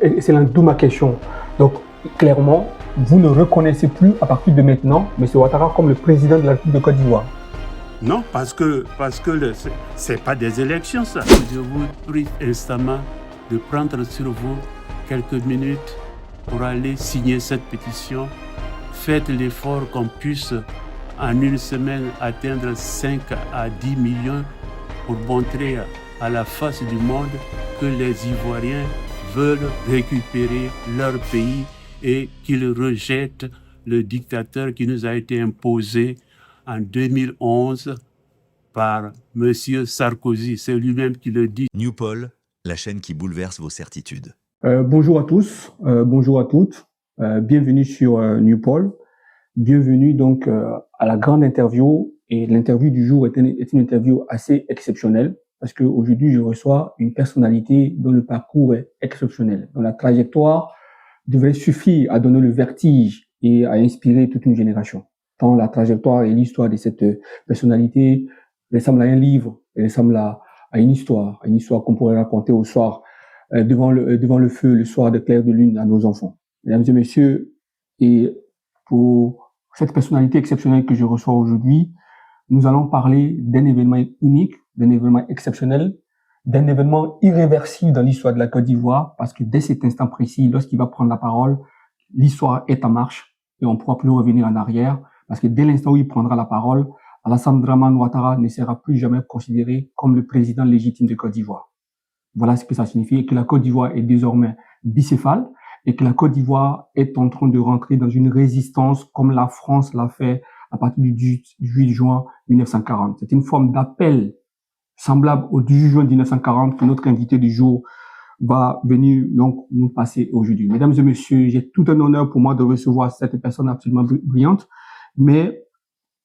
Et c'est là d'où ma question. Donc, clairement, vous ne reconnaissez plus à partir de maintenant M. Ouattara comme le président de la République de Côte d'Ivoire. Non, parce que c'est pas des élections, ça. Je vous prie instamment de prendre sur vous quelques minutes pour aller signer cette pétition. Faites l'effort qu'on puisse, en une semaine, atteindre 5 à 10 millions pour montrer à la face du monde que les Ivoiriens veulent récupérer leur pays et qu'ils rejettent le dictateur qui nous a été imposé en 2011 par M. Sarkozy. C'est lui-même qui le dit. Newpol, la chaîne qui bouleverse vos certitudes. Bonjour à tous, bonjour à toutes. Bienvenue sur Newpol. Bienvenue donc à la grande interview. Et l'interview du jour est une interview assez exceptionnelle parce qu'aujourd'hui, je reçois une personnalité dont le parcours est exceptionnel, dont la trajectoire devrait suffire à donner le vertige et à inspirer toute une génération. Tant la trajectoire et l'histoire de cette personnalité ressemblent à un livre, ressemblent à une histoire qu'on pourrait raconter au soir, devant le feu, le soir de clair de lune à nos enfants. Mesdames et messieurs, et pour cette personnalité exceptionnelle que je reçois aujourd'hui, nous allons parler d'un événement unique, d'un événement exceptionnel, d'un événement irréversible dans l'histoire de la Côte d'Ivoire, parce que dès cet instant précis, lorsqu'il va prendre la parole, l'histoire est en marche et on ne pourra plus revenir en arrière, parce que dès l'instant où il prendra la parole, Alassane Dramane Ouattara ne sera plus jamais considéré comme le président légitime de Côte d'Ivoire. Voilà ce que ça signifie, et que la Côte d'Ivoire est désormais bicéphale, et que la Côte d'Ivoire est en train de rentrer dans une résistance comme la France l'a fait à partir du 18 juin 1940. C'est une forme d'appel semblable au 18 juin 1940 que notre invité du jour va venir donc nous passer aujourd'hui. Mesdames et messieurs, j'ai tout un honneur pour moi de recevoir cette personne absolument brillante, mais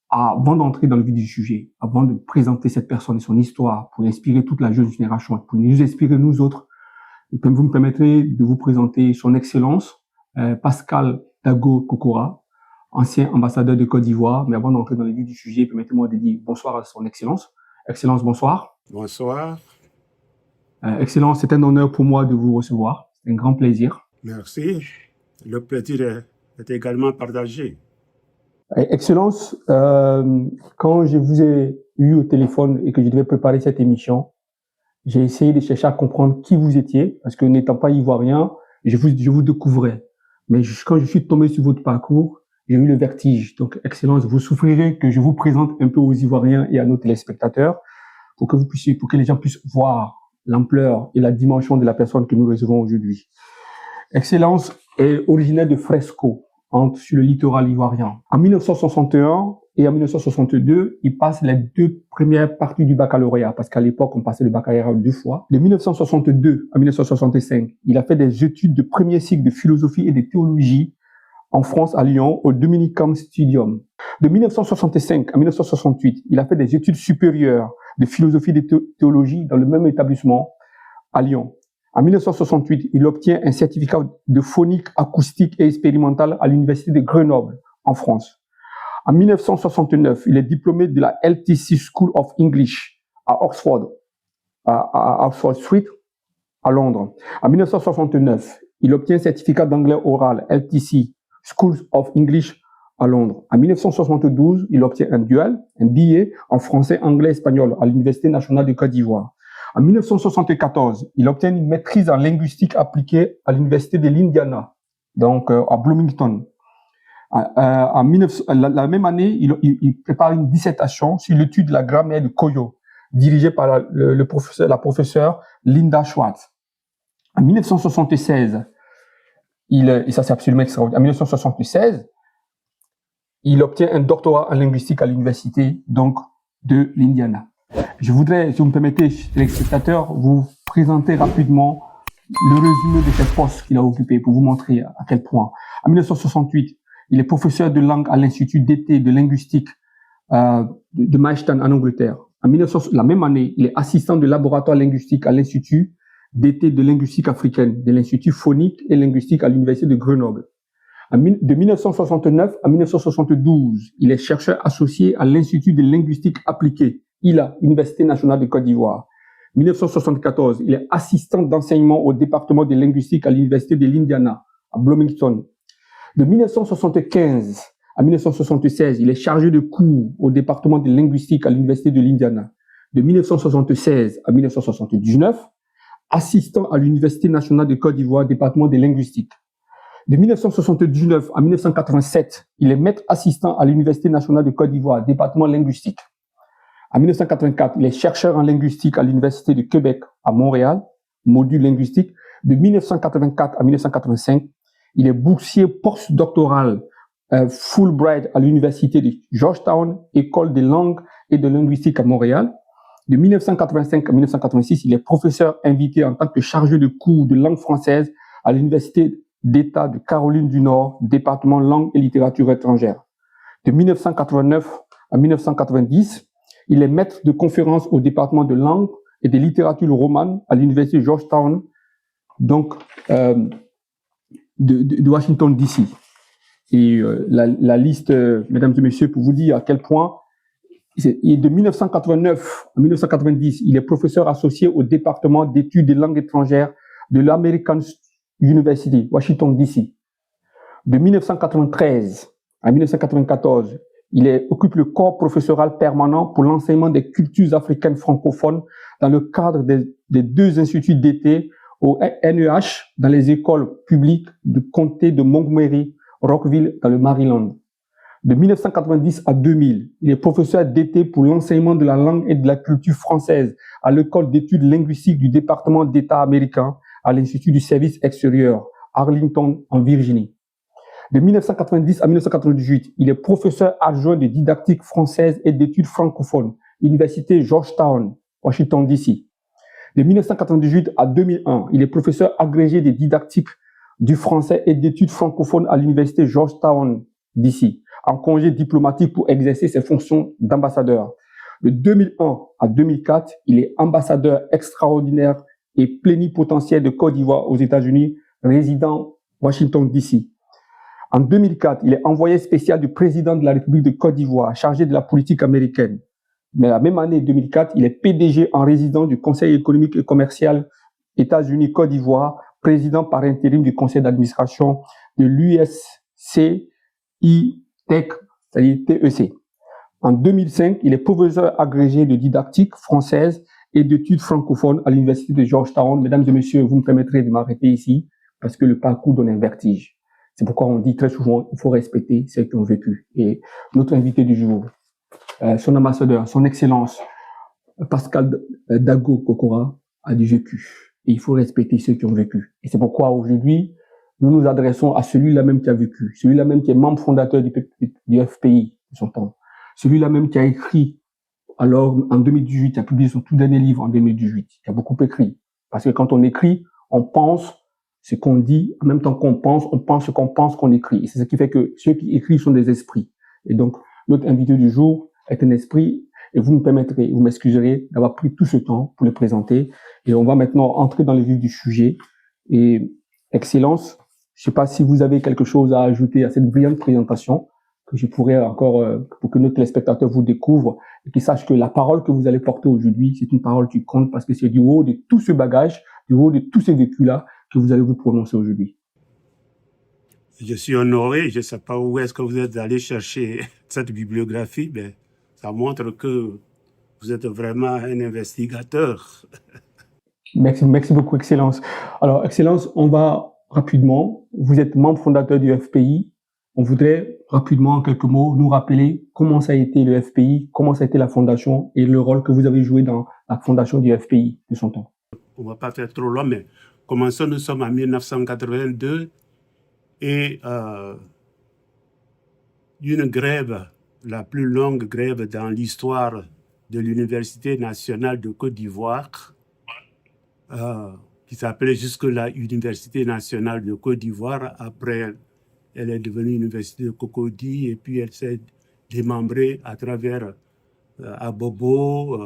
avant d'entrer dans le vif du sujet, avant de présenter cette personne et son histoire pour inspirer toute la jeune génération, pour nous inspirer nous autres, vous me permettrez de vous présenter son Excellence, Pascal Dago Kokora, ancien ambassadeur de Côte d'Ivoire. Mais avant d'entrer dans le vif du sujet, permettez-moi de dire bonsoir à son Excellence. Excellence, bonsoir. Bonsoir. Excellence, c'est un honneur pour moi de vous recevoir. C'est un grand plaisir. Merci. Le plaisir est également partagé. Excellence, quand je vous ai eu au téléphone et que je devais préparer cette émission, j'ai essayé de chercher à comprendre qui vous étiez, parce que n'étant pas ivoirien, je vous découvrais. Mais quand je suis tombé sur votre parcours, j'ai eu le vertige. Donc, Excellence, vous souffrirez que je vous présente un peu aux Ivoiriens et à nos téléspectateurs pour que les gens puissent voir l'ampleur et la dimension de la personne que nous recevons aujourd'hui. Excellence est originaire de Fresco, sur le littoral ivoirien. En 1961 et en 1962, il passe les deux premières parties du baccalauréat, parce qu'à l'époque, on passait le baccalauréat 2 fois. De 1962 à 1965, il a fait des études de premier cycle de philosophie et de théologie en France, à Lyon, au Dominicam Studium. De 1965 à 1968, il a fait des études supérieures de philosophie et de théologie dans le même établissement à Lyon. En 1968, il obtient un certificat de phonique acoustique et expérimentale à l'université de Grenoble, en France. En 1969, il est diplômé de la LTC School of English à Oxford, à Oxford Street, à Londres. En 1969, il obtient un certificat d'anglais oral LTC School of English à Londres. En 1972, il obtient un dual, un BA en français, anglais, espagnol à l'Université nationale de Côte d'Ivoire. En 1974, il obtient une maîtrise en linguistique appliquée à l'Université de l'Indiana, donc à Bloomington. La même année, il prépare une dissertation sur l'étude de la grammaire de Koyo, dirigée par la professeure Linda Schwartz. En 1976, et ça c'est absolument extraordinaire, en 1976, il obtient un doctorat en linguistique à l'université donc de l'Indiana. Je voudrais, si vous me permettez, les spectateurs, vous présenter rapidement le résumé de cette poste qu'il a occupé pour vous montrer à quel point. En 1968, il est professeur de langue à l'Institut d'été de linguistique de Maidstone en Angleterre. La même année, il est assistant de laboratoire linguistique à l'Institut d'été de linguistique africaine de l'Institut phonique et linguistique à l'Université de Grenoble. De 1969 à 1972, il est chercheur associé à l'Institut de linguistique appliquée, ILA, Université nationale de Côte d'Ivoire. 1974, il est assistant d'enseignement au département de linguistique à l'Université de l'Indiana, à Bloomington. De 1975 à 1976, il est chargé de cours au département de linguistique à l'Université de l'Indiana. De 1976 à 1979, assistant à l'Université nationale de Côte d'Ivoire, département de linguistique. De 1979 à 1987, il est maître assistant à l'Université nationale de Côte d'Ivoire, département linguistique. En 1984, il est chercheur en linguistique à l'Université de Québec à Montréal, module linguistique. De 1984 à 1985, il est boursier postdoctoral Fulbright à l'Université de Georgetown, école des langues et de linguistique à Montréal. De 1985 à 1986, il est professeur invité en tant que chargé de cours de langue française à l'Université d'État de Caroline du Nord, département langue et littérature étrangère. De 1989 à 1990, il est maître de conférences au département de langue et de littérature romane à l'Université de Georgetown, donc de Washington, D.C. Et la liste, mesdames et messieurs, pour vous dire à quel point, de 1989 à 1990, il est professeur associé au département d'études des langues étrangères de l'American University, Washington, D.C. De 1993 à 1994, il occupe le corps professoral permanent pour l'enseignement des cultures africaines francophones dans le cadre des deux instituts d'été au NEH dans les écoles publiques du comté de Montgomery, Rockville, dans le Maryland. De 1990 à 2000, il est professeur d'été pour l'enseignement de la langue et de la culture française à l'école d'études linguistiques du département d'État américain à l'Institut du service extérieur, Arlington, en Virginie. De 1990 à 1998, il est professeur adjoint de didactique française et d'études francophones, Université Georgetown, Washington, D.C. De 1998 à 2001, il est professeur agrégé de didactique du français et d'études francophones à l'Université Georgetown, D.C., en congé diplomatique pour exercer ses fonctions d'ambassadeur. De 2001 à 2004, il est ambassadeur extraordinaire et plénipotentiaire de Côte d'Ivoire aux États-Unis, résident Washington, D.C. En 2004, il est envoyé spécial du président de la République de Côte d'Ivoire, chargé de la politique américaine. Mais la même année, 2004, il est PDG en résidence du Conseil économique et commercial États-Unis-Côte d'Ivoire, président par intérim du conseil d'administration de l'USCITEC, c'est-à-dire TEC. En 2005, il est professeur agrégé de didactique française et d'études francophones à l'Université de Georgetown. Mesdames et messieurs, vous me permettrez de m'arrêter ici parce que le parcours donne un vertige. C'est pourquoi on dit très souvent, il faut respecter ceux qui ont vécu. Et notre invité du jour, son ambassadeur, son excellence, Pascal Dago Kokora, a du vécu. Et il faut respecter ceux qui ont vécu. Et c'est pourquoi aujourd'hui, nous nous adressons à celui-là même qui a vécu, celui-là même qui est membre fondateur du FPI de son temps, celui-là même qui a écrit, alors en 2018, il a publié son tout dernier livre en 2018, qui a beaucoup écrit. Parce que quand on écrit, on pense ce qu'on dit, en même temps qu'on pense, on pense ce qu'on pense qu'on écrit. Et c'est ce qui fait que ceux qui écrivent sont des esprits. Et donc, notre invité du jour est un esprit, et vous me permettrez, vous m'excuserez d'avoir pris tout ce temps pour le présenter. Et on va maintenant entrer dans le vif du sujet. Et Excellence, je ne sais pas si vous avez quelque chose à ajouter à cette brillante présentation, que je pourrais encore, pour que nos téléspectateurs vous découvrent et qu'ils sachent que la parole que vous allez porter aujourd'hui, c'est une parole qui compte parce que c'est du haut de tout ce bagage, du haut de tous ces vécus-là que vous allez vous prononcer aujourd'hui. Je suis honoré, je ne sais pas où est-ce que vous êtes allé chercher cette bibliographie, mais ça montre que vous êtes vraiment un investigateur. Merci beaucoup, Excellence. Alors, Excellence, on va rapidement, vous êtes membre fondateur du FPI. On voudrait rapidement, en quelques mots, nous rappeler comment ça a été le FPI, comment ça a été la fondation et le rôle que vous avez joué dans la fondation du FPI de son temps. On ne va pas faire trop long, mais commençons, nous sommes en 1982 et une grève, la plus longue grève dans l'histoire de l'Université nationale de Côte d'Ivoire, qui s'appelait jusque-là Université nationale de Côte d'Ivoire. Après, elle est devenue Université de Cocody et puis elle s'est démembrée à travers Abobo,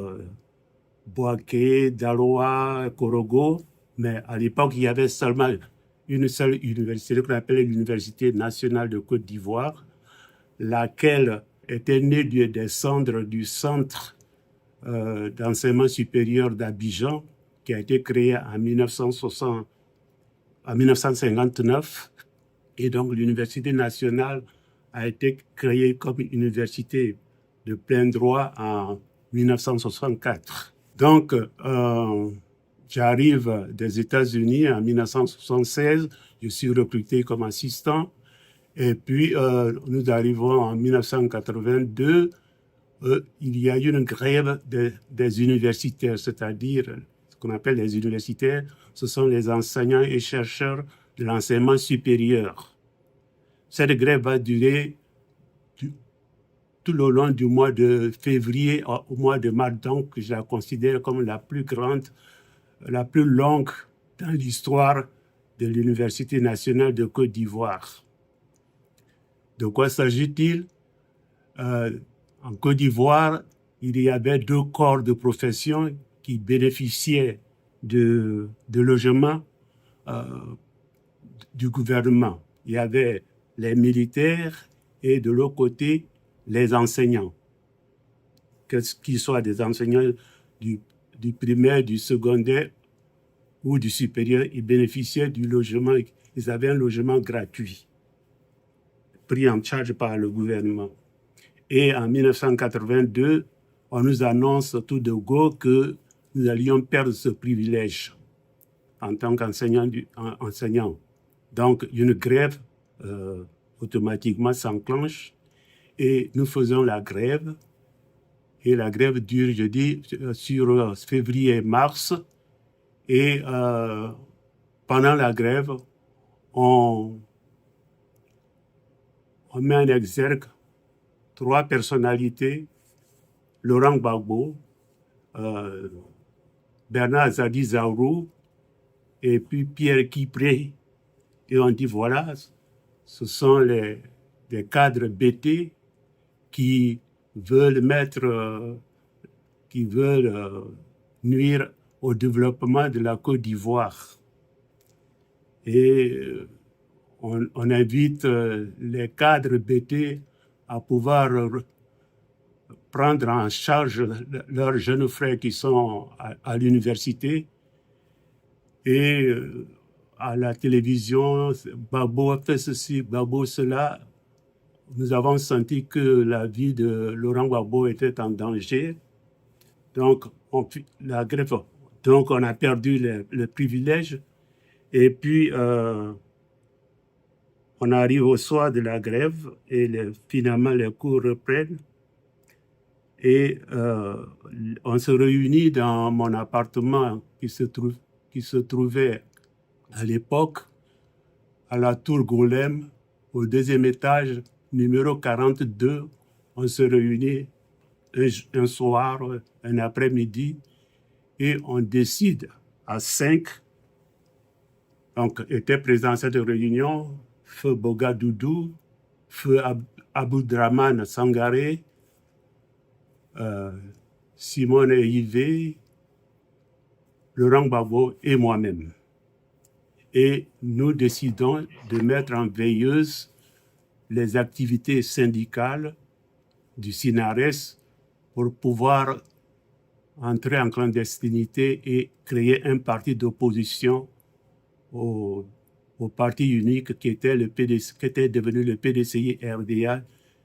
Boaké, Daloa, Korogo. Mais à l'époque, il y avait seulement une seule université qu'on appelait l'Université nationale de Côte d'Ivoire, laquelle était née des cendres du centre d'enseignement supérieur d'Abidjan, qui a été créé en 1959. Et donc, l'Université nationale a été créée comme université de plein droit en 1964. Donc, j'arrive des États-Unis en 1976. Je suis recruté comme assistant. Et puis, nous arrivons en 1982. Il y a eu une grève des universitaires, c'est-à-dire ce qu'on appelle les universitaires, ce sont les enseignants et chercheurs de l'enseignement supérieur. Cette grève va durer tout le long du mois de février au mois de mars, donc je la considère comme la plus grande, la plus longue dans l'histoire de l'Université nationale de Côte d'Ivoire. De quoi s'agit-il? En Côte d'Ivoire, il y avait 2 corps de profession qui bénéficiaient de logements du gouvernement. Il y avait les militaires et de l'autre côté, les enseignants. Qu'ils soient des enseignants du primaire, du secondaire ou du supérieur, ils bénéficiaient du logement. Ils avaient un logement gratuit, pris en charge par le gouvernement. Et en 1982, on nous annonce tout de go que nous allions perdre ce privilège en tant qu'enseignant. Donc, une grève automatiquement s'enclenche et nous faisons la grève. Et la grève dure, je dis, sur février et mars. Et pendant la grève, on met en exergue 3 personnalités, Laurent Gbagbo, Bernard Azadi Zaourou et puis Pierre Kipré. Et on dit voilà, ce sont des cadres BT qui veulent nuire au développement de la Côte d'Ivoire. Et on invite les cadres BT à pouvoir prendre en charge leurs jeunes frères qui sont à l'université. Et à la télévision, Gbagbo a fait ceci, Gbagbo cela. Nous avons senti que la vie de Laurent Gbagbo était en danger. Donc, on a perdu le privilège. Et puis, on arrive au soir de la grève et finalement les cours reprennent. Et on se réunit dans mon appartement qui se trouvait à l'époque à la Tour Golem, au 2e étage, numéro 42. On se réunit un soir, un après-midi, et on décide à 5. Donc, étaient présents à cette réunion Feu Boga Doudou, Feu Aboudraman Sangaré, Simone Yvé, Laurent Gbagbo et moi-même. Et nous décidons de mettre en veilleuse les activités syndicales du SYNARES pour pouvoir entrer en clandestinité et créer un parti d'opposition au parti unique qui était devenu le PDCI-RDA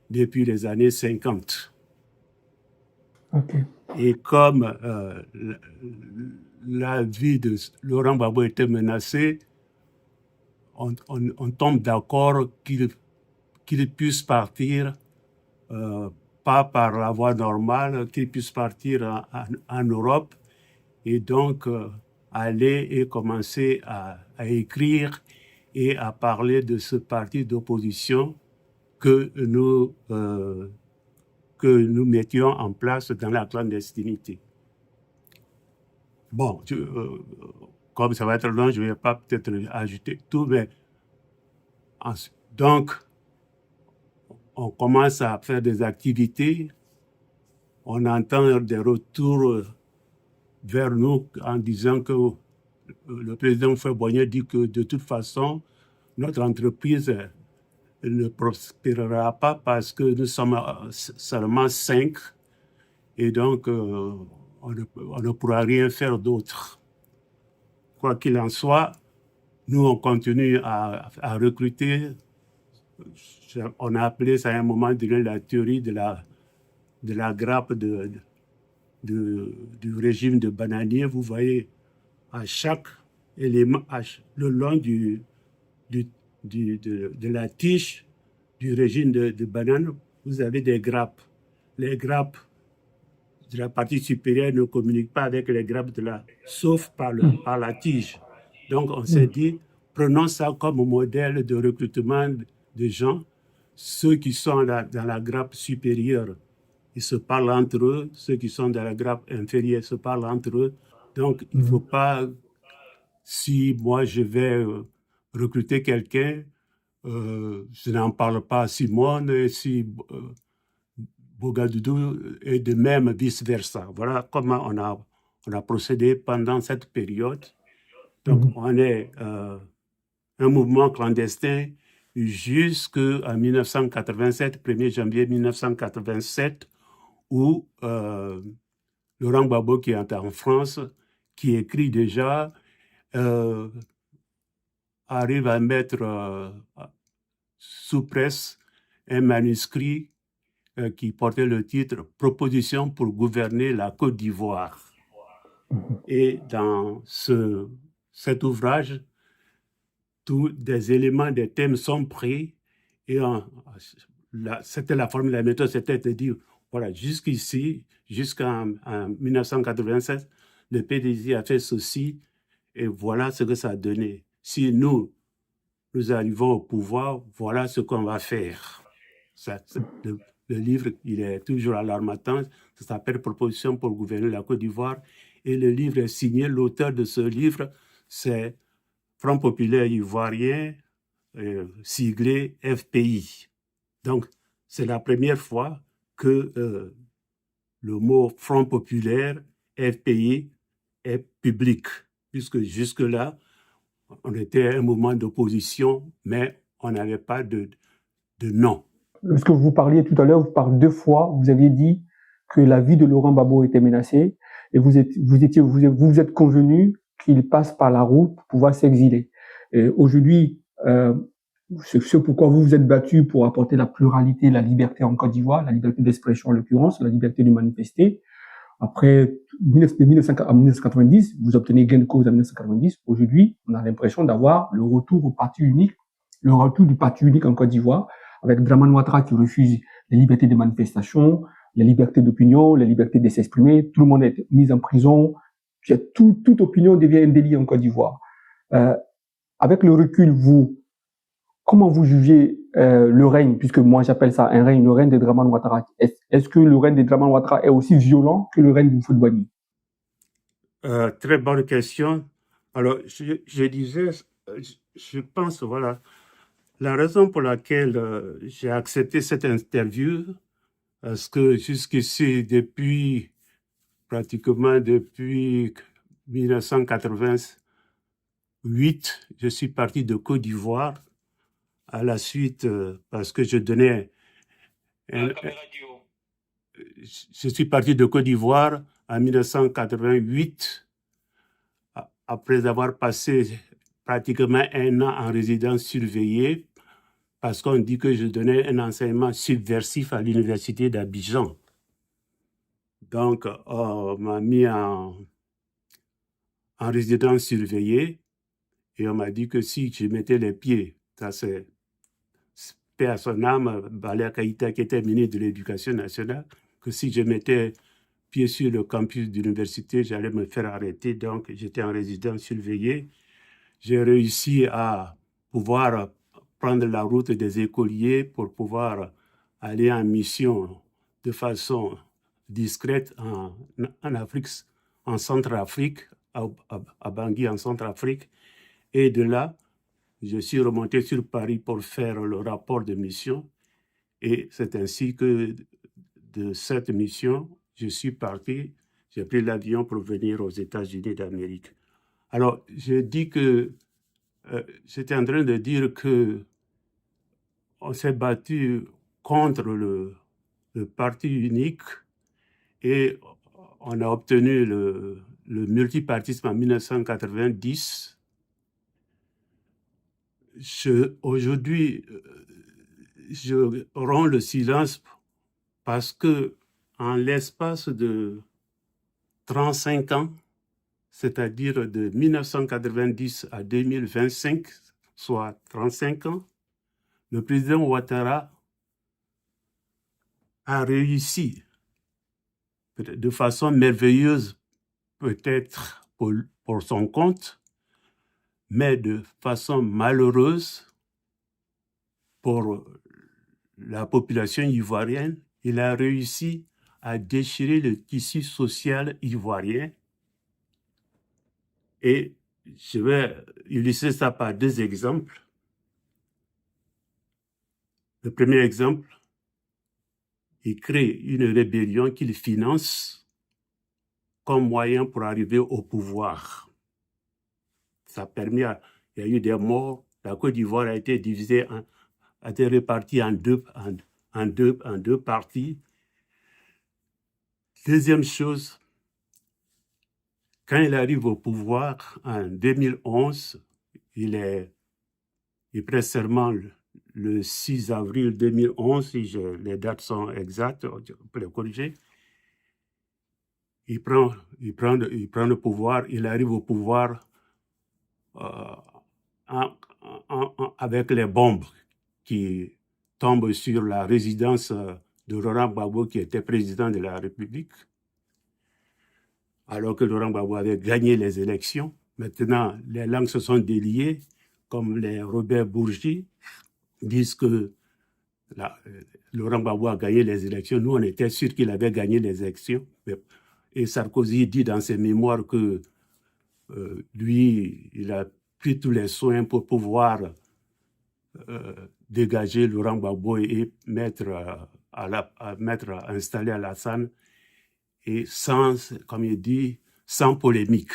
depuis les années 50. Okay. Et comme la vie de Laurent Gbagbo était menacée, on tombe d'accord qu'il puisse partir, pas par la voie normale, qu'il puisse partir en Europe et donc aller et commencer à écrire et à parler de ce parti d'opposition que nous mettions en place dans la clandestinité. Bon, comme ça va être long, je ne vais pas peut-être ajouter tout, mais donc, on commence à faire des activités, on entend des retours vers nous en disant que le président Faure-Boignet dit que de toute façon, notre entreprise ne prospérera pas parce que nous sommes seulement 5 Et donc, on ne pourra rien faire d'autre. Quoi qu'il en soit, nous, on continue à recruter. On a appelé ça à un moment donné la théorie de la grappe du régime de bananier. Vous voyez, à chaque élément, le long de la tige du régime de banane, vous avez des grappes. Les grappes de la partie supérieure ne communiquent pas avec les grappes sauf par la tige. Donc, on s'est dit, prenons ça comme modèle de recrutement de gens. Ceux qui sont dans la grappe supérieure, ils se parlent entre eux. Ceux qui sont dans la grappe inférieure se parlent entre eux. Donc, il ne faut pas, si moi je vais recruter quelqu'un, je n'en parle pas à Simone, et si Bougadoudou, et de même vice-versa. Voilà comment on a procédé pendant cette période. Donc, on est un mouvement clandestin jusqu'en 1987, 1er janvier 1987, où Laurent Gbagbo, qui est en France, qui écrit déjà, arrive à mettre sous presse un manuscrit qui portait le titre « Proposition pour gouverner la Côte d'Ivoire ». Et dans cet ouvrage, tous des éléments, des thèmes sont pris. Et c'était la formule, la méthode, c'était de dire, voilà, jusqu'ici, jusqu'en 1987, le PDG a fait ceci, et voilà ce que ça a donné. Si nous arrivons au pouvoir, voilà ce qu'on va faire. Le livre, il est toujours à l'Harmattan, ça s'appelle « Proposition pour gouverner la Côte d'Ivoire ». Et le livre est signé, l'auteur de ce livre, c'est Front populaire ivoirien, siglé FPI. Donc, c'est la première fois que le mot Front populaire, FPI, est public, puisque jusque-là, on était à un moment d'opposition, mais on n'avait pas de nom. Lorsque vous parliez tout à l'heure, par 2 fois, vous aviez dit que la vie de Laurent Gbagbo était menacée et vous êtes convenu qu'il passe par la route pour pouvoir s'exiler. Aujourd'hui, c'est pourquoi vous vous êtes battu pour apporter la pluralité, la liberté en Côte d'Ivoire, la liberté d'expression en l'occurrence, la liberté de manifester. Après, en 1990, vous obtenez gain de cause en 1990. Aujourd'hui, on a l'impression d'avoir le retour au parti unique, le retour du parti unique en Côte d'Ivoire, avec Dramane Ouattara qui refuse les libertés de manifestation, les libertés d'opinion, les libertés de s'exprimer. Tout le monde est mis en prison. Toute opinion devient un délit en Côte d'Ivoire. Avec le recul, comment vous jugez le règne, puisque moi j'appelle ça un règne, le règne de Dramane Ouattara? Est-ce que le règne de Dramane Ouattara est aussi violent que le règne du Houphouët-Boigny? Très bonne question. Alors, je disais, je pense, voilà, la raison pour laquelle j'ai accepté cette interview, parce que jusqu'ici, pratiquement depuis 1988, je suis parti de Côte d'Ivoire à la suite, parce que je donnais... Je suis parti de Côte d'Ivoire en 1988, après avoir passé pratiquement 1 an en résidence surveillée, parce qu'on dit que je donnais un enseignement subversif à l'université d'Abidjan. Donc, on m'a mis en résidence surveillée et on m'a dit que si je mettais les pieds, ça c'est paix à son âme, Balea Keïta, qui était ministre de l'Éducation nationale, que si je mettais pied sur le campus d'université, j'allais me faire arrêter. Donc, j'étais en résidence surveillée. J'ai réussi à pouvoir prendre la route des écoliers pour pouvoir aller en mission de façon discrète en Afrique, en Centrafrique, à Bangui, en Centrafrique. Et de là, je suis remonté sur Paris pour faire le rapport de mission. Et c'est ainsi que de cette mission, je suis parti, j'ai pris l'avion pour venir aux États-Unis d'Amérique. Alors, je dis que j'étais en train de dire que on s'est battu contre le parti unique Et on a obtenu le multipartisme en 1990. Aujourd'hui, je romps le silence parce que en l'espace de 35 ans, c'est-à-dire de 1990 à 2025, soit 35 ans, le président Ouattara a réussi de façon merveilleuse, peut-être pour son compte, mais de façon malheureuse pour la population ivoirienne. Il a réussi à déchirer le tissu social ivoirien. Et je vais illustrer ça par deux exemples. Le premier exemple, il crée une rébellion qu'il finance comme moyen pour arriver au pouvoir. Ça a permis, il y a eu des morts, la Côte d'Ivoire a été divisée, a été répartie en deux parties. Deuxième chose, quand il arrive au pouvoir en 2011, il prête serment le 6 avril 2011, si les dates sont exactes, on peut les corriger. Il prend le pouvoir, il arrive au pouvoir avec les bombes qui tombent sur la résidence de Laurent Gbagbo, qui était président de la République, alors que Laurent Gbagbo avait gagné les élections. Maintenant, les langues se sont déliées, comme les Robert Bourgi disent que Laurent Gbagbo a gagné les élections. Nous, on était sûrs qu'il avait gagné les élections. Et Sarkozy dit dans ses mémoires que lui, il a pris tous les soins pour pouvoir dégager Laurent Gbagbo et installer Alassane, et comme il dit, sans polémique.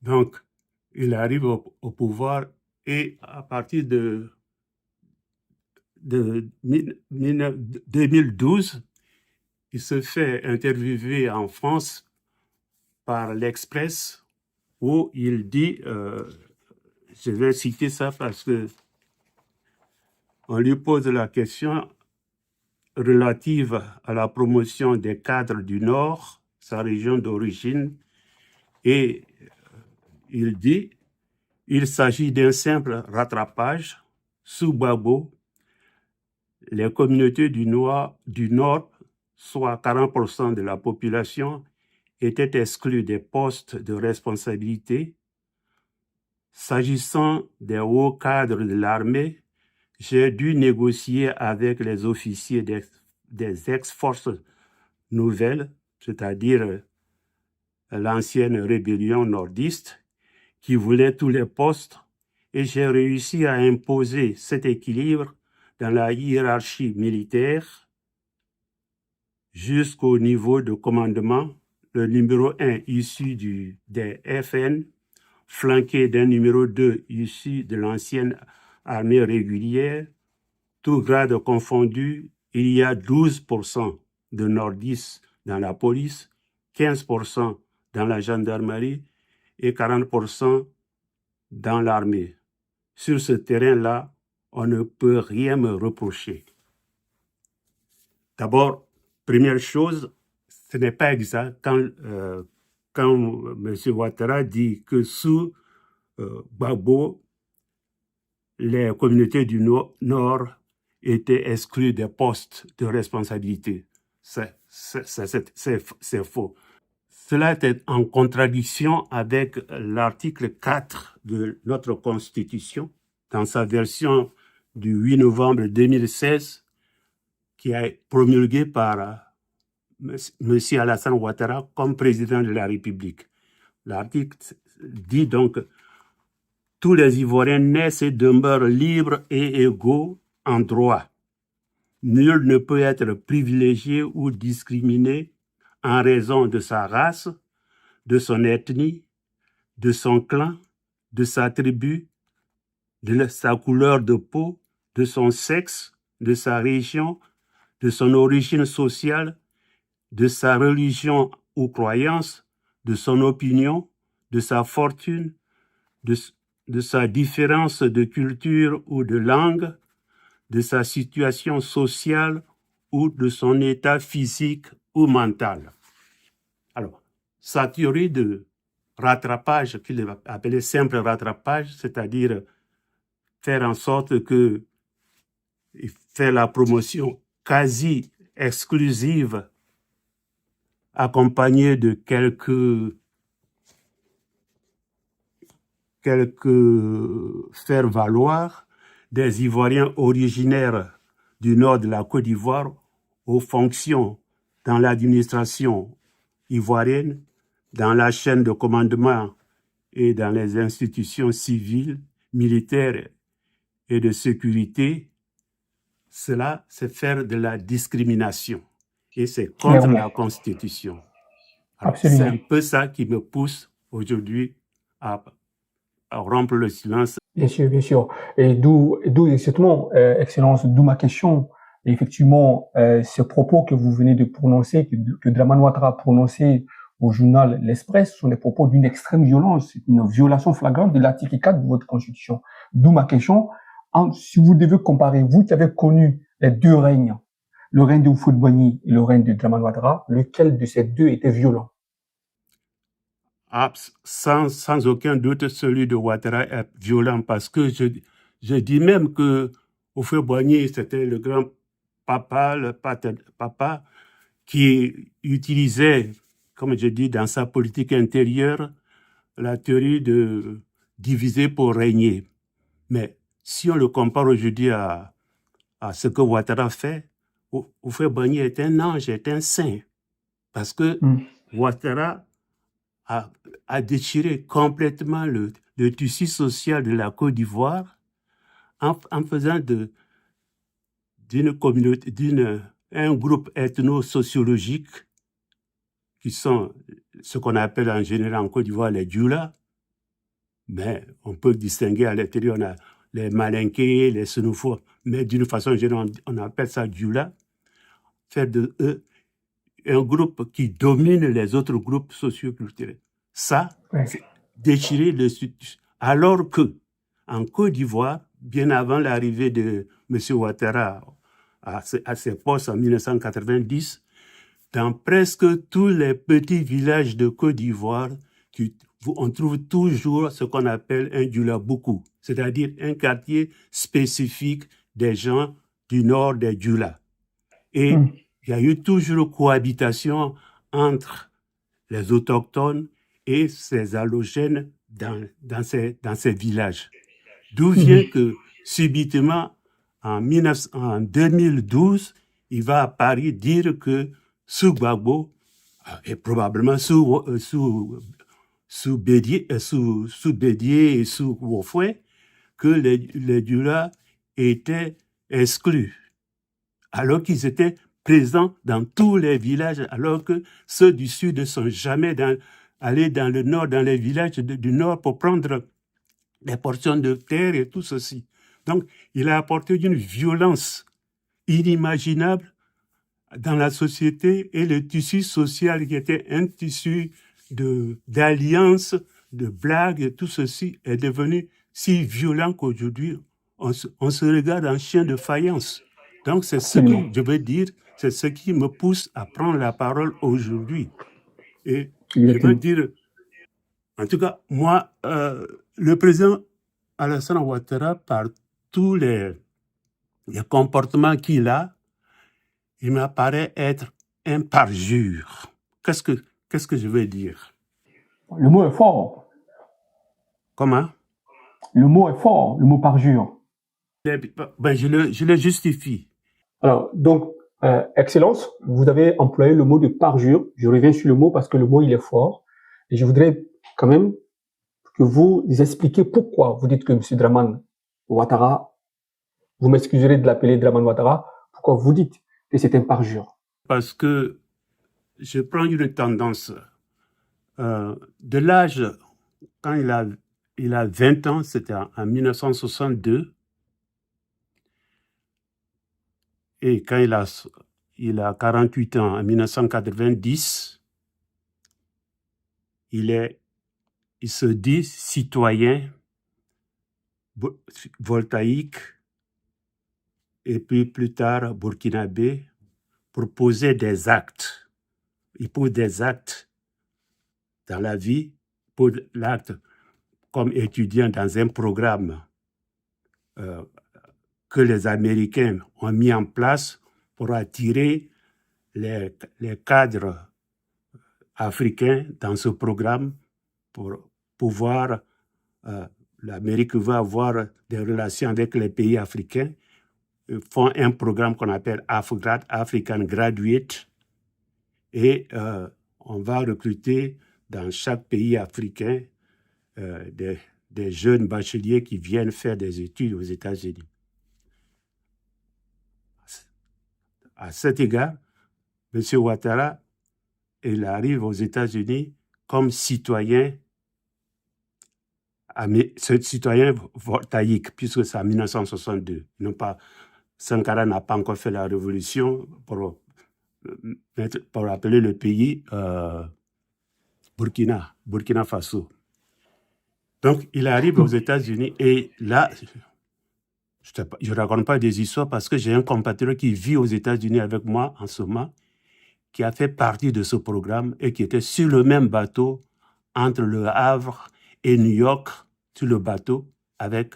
Donc, il arrive au pouvoir et à partir de 2012, il se fait interviewer en France par l'Express où il dit, je vais citer ça parce que on lui pose la question relative à la promotion des cadres du Nord, sa région d'origine, et il dit, il s'agit d'un simple rattrapage. Sous Gbagbo, les communautés du Nord, soit 40% de la population, étaient exclues des postes de responsabilité. S'agissant des hauts cadres de l'armée, j'ai dû négocier avec les officiers des ex-forces nouvelles, c'est-à-dire l'ancienne rébellion nordiste, qui voulaient tous les postes, et j'ai réussi à imposer cet équilibre dans la hiérarchie militaire jusqu'au niveau de commandement, le numéro 1 issu des FN, flanqué d'un numéro 2 issu de l'ancienne armée régulière, tout grade confondu, il y a 12% de nordistes dans la police, 15% dans la gendarmerie et 40% dans l'armée. Sur ce terrain-là, on ne peut rien me reprocher. D'abord, première chose, ce n'est pas exact quand M. Ouattara dit que sous Gbagbo, les communautés du Nord étaient exclues des postes de responsabilité. C'est faux. Cela était en contradiction avec l'article 4 de notre Constitution, dans sa version du 8 novembre 2016, qui a été promulguée par M. Alassane Ouattara comme président de la République. L'article dit donc « Tous les Ivoiriens naissent et demeurent libres et égaux en droit. Nul ne peut être privilégié ou discriminé en raison de sa race, de son ethnie, de son clan, de sa tribu, de sa couleur de peau, de son sexe, de sa région, de son origine sociale, de sa religion ou croyance, de son opinion, de sa fortune, de sa différence de culture ou de langue, de sa situation sociale ou de son état physique ou mental. Alors, sa théorie de rattrapage, qu'il appelait simple rattrapage, c'est-à-dire faire en sorte que faire la promotion quasi exclusive accompagnée de quelques faire-valoir des Ivoiriens originaires du nord de la Côte d'Ivoire aux fonctions dans l'administration ivoirienne, dans la chaîne de commandement et dans les institutions civiles, militaires et de sécurité. Cela, c'est faire de la discrimination et c'est contre Clairement. la Constitution. Alors, c'est Absolument. un peu ça qui me pousse aujourd'hui à rompre le silence. Bien sûr, bien sûr. Et d'où exactement, Excellence, d'où ma question. Et effectivement, ces propos que vous venez de prononcer, que Dramane Ouattara a prononcé au journal L'Express, sont des propos d'une extrême violence, une violation flagrante de l'article 4 de votre Constitution. D'où ma question. Si vous devez comparer, vous qui avez connu les deux règnes, le règne de Houphouët-Boigny et le règne de Dramane Ouattara, lequel de ces deux était violent? Sans aucun doute, celui de Ouattara est violent parce que je dis même que Houphouët-Boigny, c'était le grand papa, le papa qui utilisait, comme je dis, dans sa politique intérieure, la théorie de diviser pour régner. Mais si on le compare aujourd'hui à ce que Ouattara fait, Houphouët-Boigny est un ange, est un saint. Parce que Ouattara a déchiré complètement le tissu social de la Côte d'Ivoire en faisant d'une communauté, un groupe ethno-sociologique qui sont ce qu'on appelle en général en Côte d'Ivoire les Dioula, mais on peut distinguer à l'intérieur, on a les Malinké, les Sénoufos, mais d'une façon générale, on appelle ça Dioula, faire de eux un groupe qui domine les autres groupes socioculturels. Ça, c'est déchirer le sud. Alors que, en Côte d'Ivoire, bien avant l'arrivée de M. Ouattara à ses postes en 1990, dans presque tous les petits villages de Côte d'Ivoire, on trouve toujours ce qu'on appelle un Dioula-Boukou, c'est-à-dire un quartier spécifique des gens du nord des Dioula. Et il y a eu toujours cohabitation entre les autochtones et ces allogènes dans ces villages. D'où vient que, subitement, en 2012, il va à Paris dire que sous Gbagbo, et probablement sous Bédié et sous Wofoué, que les Dioula étaient exclus, alors qu'ils étaient présents dans tous les villages, alors que ceux du Sud ne sont jamais allés dans le Nord, dans les villages du Nord pour prendre des portions de terre et tout ceci. Donc, il a apporté une violence inimaginable dans la société et le tissu social qui était un tissu d'alliance, de blagues et tout ceci est devenu si violent qu'aujourd'hui, on se regarde en chien de faïence. Donc, c'est ce que je veux dire, c'est ce qui me pousse à prendre la parole aujourd'hui. Et je veux dire, en tout cas, moi, le président Alassane Ouattara, par tous les comportements qu'il a, il m'apparaît être un parjure. Qu'est-ce que je veux dire? Le mot est fort. Comment? Le mot est fort, le mot parjure. Ben, je le justifie. Alors, donc, Excellence, vous avez employé le mot de parjure. Je reviens sur le mot parce que le mot, il est fort. Et je voudrais quand même que vous expliquiez pourquoi vous dites que M. Dramane Ouattara, vous m'excuserez de l'appeler Dramane Ouattara, pourquoi vous dites que c'est un parjure? Parce que je prends une tendance de l'âge, quand il a 20 ans, c'était en 1962, et quand il a il a 48 ans en 1990. Il se dit citoyen voltaïque et puis plus tard burkinabé pour poser des actes. Il pose des actes dans la vie, pose l'acte comme étudiant dans un programme que les Américains ont mis en place pour attirer les cadres africains dans ce programme pour pouvoir, l'Amérique veut avoir des relations avec les pays africains. Ils font un programme qu'on appelle AFGRAD, African Graduate, et on va recruter dans chaque pays africain des jeunes bacheliers qui viennent faire des études aux États-Unis. À cet égard, M. Ouattara, il arrive aux États-Unis comme citoyen voltaïque, puisque c'est en 1962. Sankara n'a pas encore fait la révolution pour appeler le pays Burkina Faso. Donc, il arrive aux États-Unis et là, je ne raconte pas des histoires parce que j'ai un compatriote qui vit aux États-Unis avec moi en ce moment, qui a fait partie de ce programme et qui était sur le même bateau entre Le Havre et New York, sur le bateau avec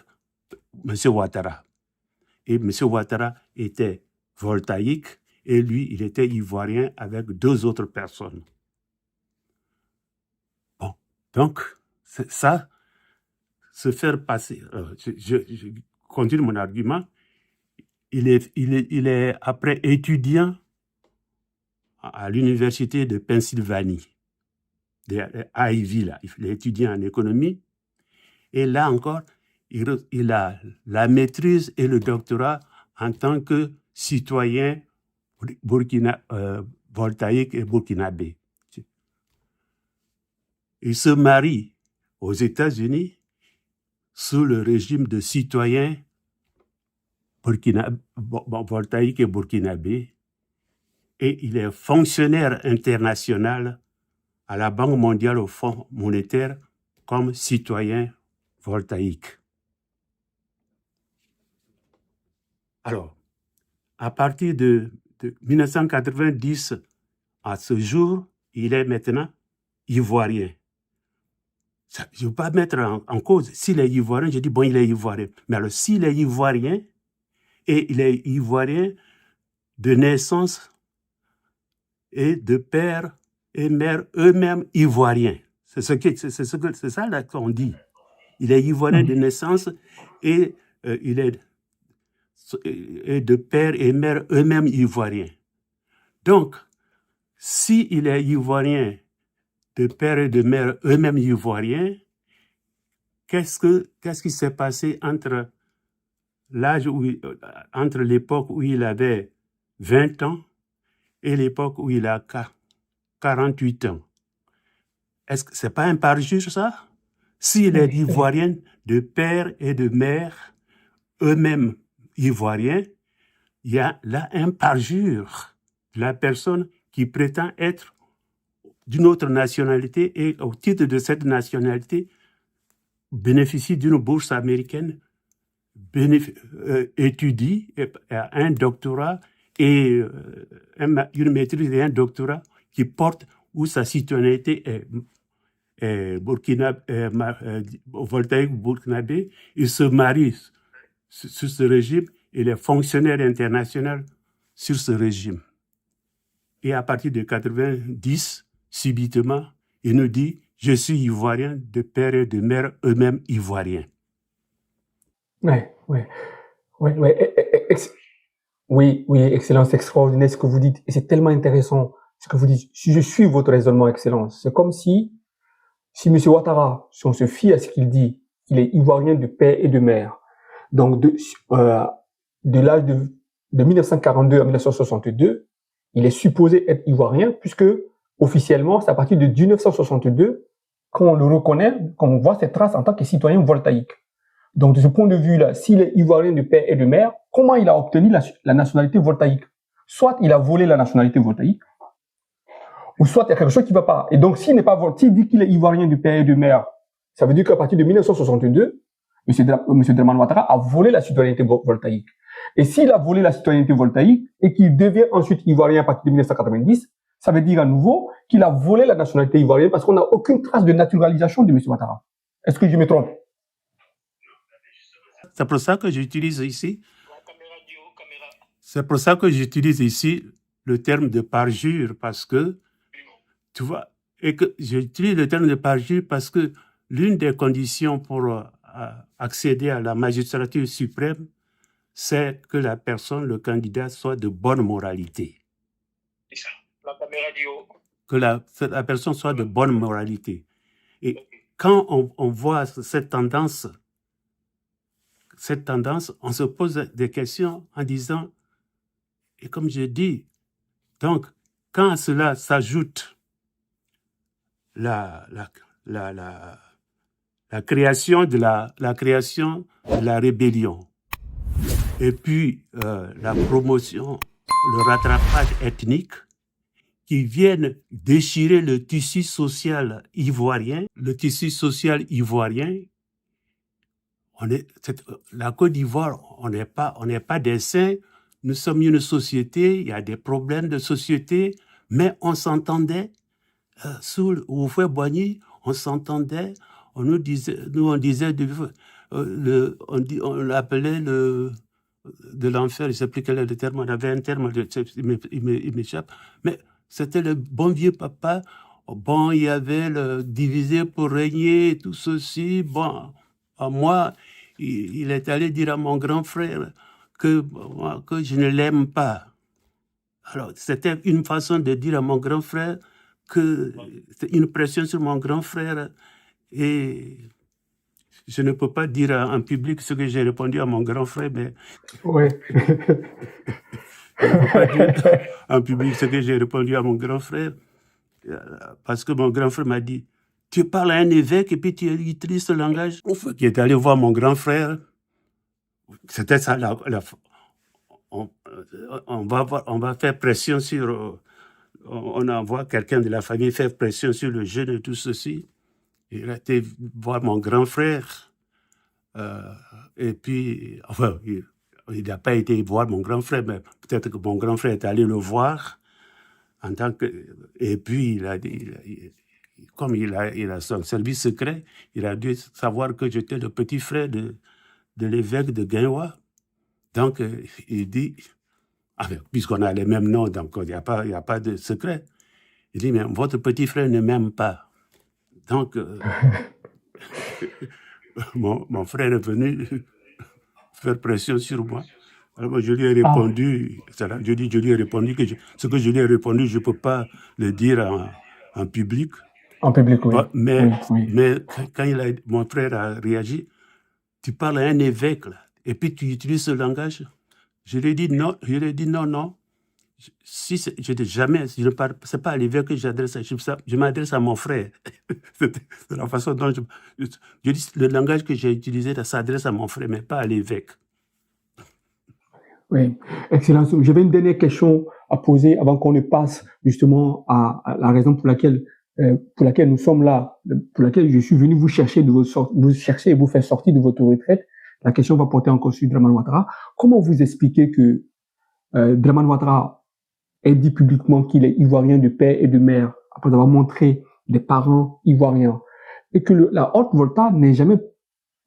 M. Ouattara. Et M. Ouattara était voltaïque et lui, il était ivoirien avec 2 autres personnes. Bon, donc, ça, se faire passer, je continue mon argument, il est après étudiant à l'université de Pennsylvanie, de Ivy, là. Il est étudiant en économie. Et là encore, il a la maîtrise et le doctorat en tant que citoyen voltaïque et burkinabé. Il se marie aux États-Unis sous le régime de citoyen voltaïque et burkinabé, et il est fonctionnaire international à la Banque mondiale, au Fonds monétaire, comme citoyen voltaïque. Alors, à partir de 1990 à ce jour, il est maintenant ivoirien. Je ne veux pas mettre en cause. S'il est ivoirien, je dis, bon, il est ivoirien. Mais alors, s'il est ivoirien, et il est ivoirien de naissance et de père et mère eux-mêmes ivoiriens. C'est ça là qu'on dit. Il est ivoirien de naissance et il est de père et mère eux-mêmes ivoiriens. Donc, s'il est ivoirien de père et de mère eux-mêmes ivoiriens, qu'est-ce qui s'est passé entre l'époque où il avait 20 ans et l'époque où il a 48 ans? Est-ce que c'est pas un parjure, ça? S'il est ivoirien de père et de mère eux-mêmes ivoiriens, il y a là un parjure de la personne qui prétend être d'une autre nationalité et au titre de cette nationalité bénéficie d'une bourse américaine, étudie, a un doctorat et une maîtrise et un doctorat qui porte où sa citoyenneté est voltaïque burkinabé. Il se marie sur ce régime, il est fonctionnaire international sur ce régime. Et à partir de 90, subitement, il nous dit « Je suis ivoirien de père et de mère eux-mêmes ivoiriens ». Oui, Excellence, c'est extraordinaire ce que vous dites. Et c'est tellement intéressant ce que vous dites. Si je suis votre raisonnement, Excellence, c'est comme si M. Ouattara, si on se fie à ce qu'il dit, il est ivoirien de père et de mère. Donc, de l'âge de 1942 à 1962, il est supposé être ivoirien puisque, officiellement, c'est à partir de 1962 qu'on le reconnaît, qu'on voit ses traces en tant que citoyen voltaïque. Donc, de ce point de vue-là, s'il est ivoirien de père et de mère, comment il a obtenu la nationalité voltaïque? soit il a volé la nationalité voltaïque, ou soit il y a quelque chose qui ne va pas. Et donc, s'il dit qu'il est ivoirien du père et de mère, ça veut dire qu'à partir de 1962, M. Dramane Ouattara a volé la citoyenneté voltaïque. Et s'il a volé la citoyenneté voltaïque et qu'il devient ensuite ivoirien à partir de 1990, ça veut dire à nouveau qu'il a volé la nationalité ivoirienne parce qu'on n'a aucune trace de naturalisation de M. Ouattara. Est-ce que je me trompe? C'est pour ça que j'utilise ici. C'est pour ça que j'utilise ici le terme de parjure, parce que, tu vois, et que j'utilise le terme de parjure parce que l'une des conditions pour accéder à la magistrature suprême, c'est que la personne, le candidat, soit de bonne moralité. C'est ça. La caméra dit haut. Que la personne soit de bonne moralité. Et quand on voit cette tendance, on se pose des questions en disant, et comme je dis, donc, quand à cela s'ajoute la création de la rébellion, et puis la promotion, le rattrapage ethnique, qui viennent déchirer le tissu social ivoirien. Le tissu social ivoirien, la Côte d'Ivoire, on n'est pas des saints. Nous sommes une société, il y a des problèmes de société, mais on s'entendait. Sous Houphouët-Boigny, on s'entendait, on disait, on l'appelait de l'enfer, je ne sais plus quel est le terme, on avait un terme, il m'échappe, mais c'était le bon vieux papa. Bon, il y avait le diviser pour régner, tout ceci. Bon, moi, il est allé dire à mon grand frère que je ne l'aime pas. Alors, c'était une façon de dire à mon grand frère que c'est une pression sur mon grand frère. Et je ne peux pas dire en public ce que j'ai répondu à mon grand frère, mais... Oui. Je ne peux pas dire en public ce que j'ai répondu à mon grand frère, parce que mon grand frère m'a dit, tu parles à un évêque et puis tu utilises ce langage. Qui est allé voir mon grand frère. C'était ça, on va faire pression sur... On envoie quelqu'un de la famille faire pression sur le jeune et tout ceci. Il a été voir mon grand frère. Et puis, enfin, il n'a pas été voir mon grand frère, mais peut-être que mon grand frère est allé le voir. Et puis, comme il a son service secret, il a dû savoir que j'étais le petit frère de l'évêque de Guinwa. Donc, il dit, puisqu'on a les mêmes noms, donc il n'y a pas de secret. Il dit, mais votre petit frère ne m'aime pas. Donc, mon frère est venu faire pression sur moi. Alors, je lui ai répondu, je lui ai répondu que ce que je lui ai répondu, je ne peux pas le dire en public. En public, oui. Mais quand mon frère a réagi, tu parles à un évêque, là, et puis tu utilises ce langage. Je lui ai dit non. Si je parle, c'est pas à l'évêque que j'adresse, je m'adresse à mon frère. C'est la façon dont je dis, le langage que j'ai utilisé, ça s'adresse à mon frère, mais pas à l'évêque. Oui, Excellence. J'avais une dernière question à poser avant qu'on ne passe justement à la raison pour laquelle nous sommes là, pour laquelle je suis venu vous chercher et vous faire sortir de votre retraite. La question va porter encore sur Dramane Ouattara. Comment vous expliquez que Dramane Ouattara ait dit publiquement qu'il est ivoirien de père et de mère après avoir montré des parents ivoiriens et que la Haute Volta n'ait jamais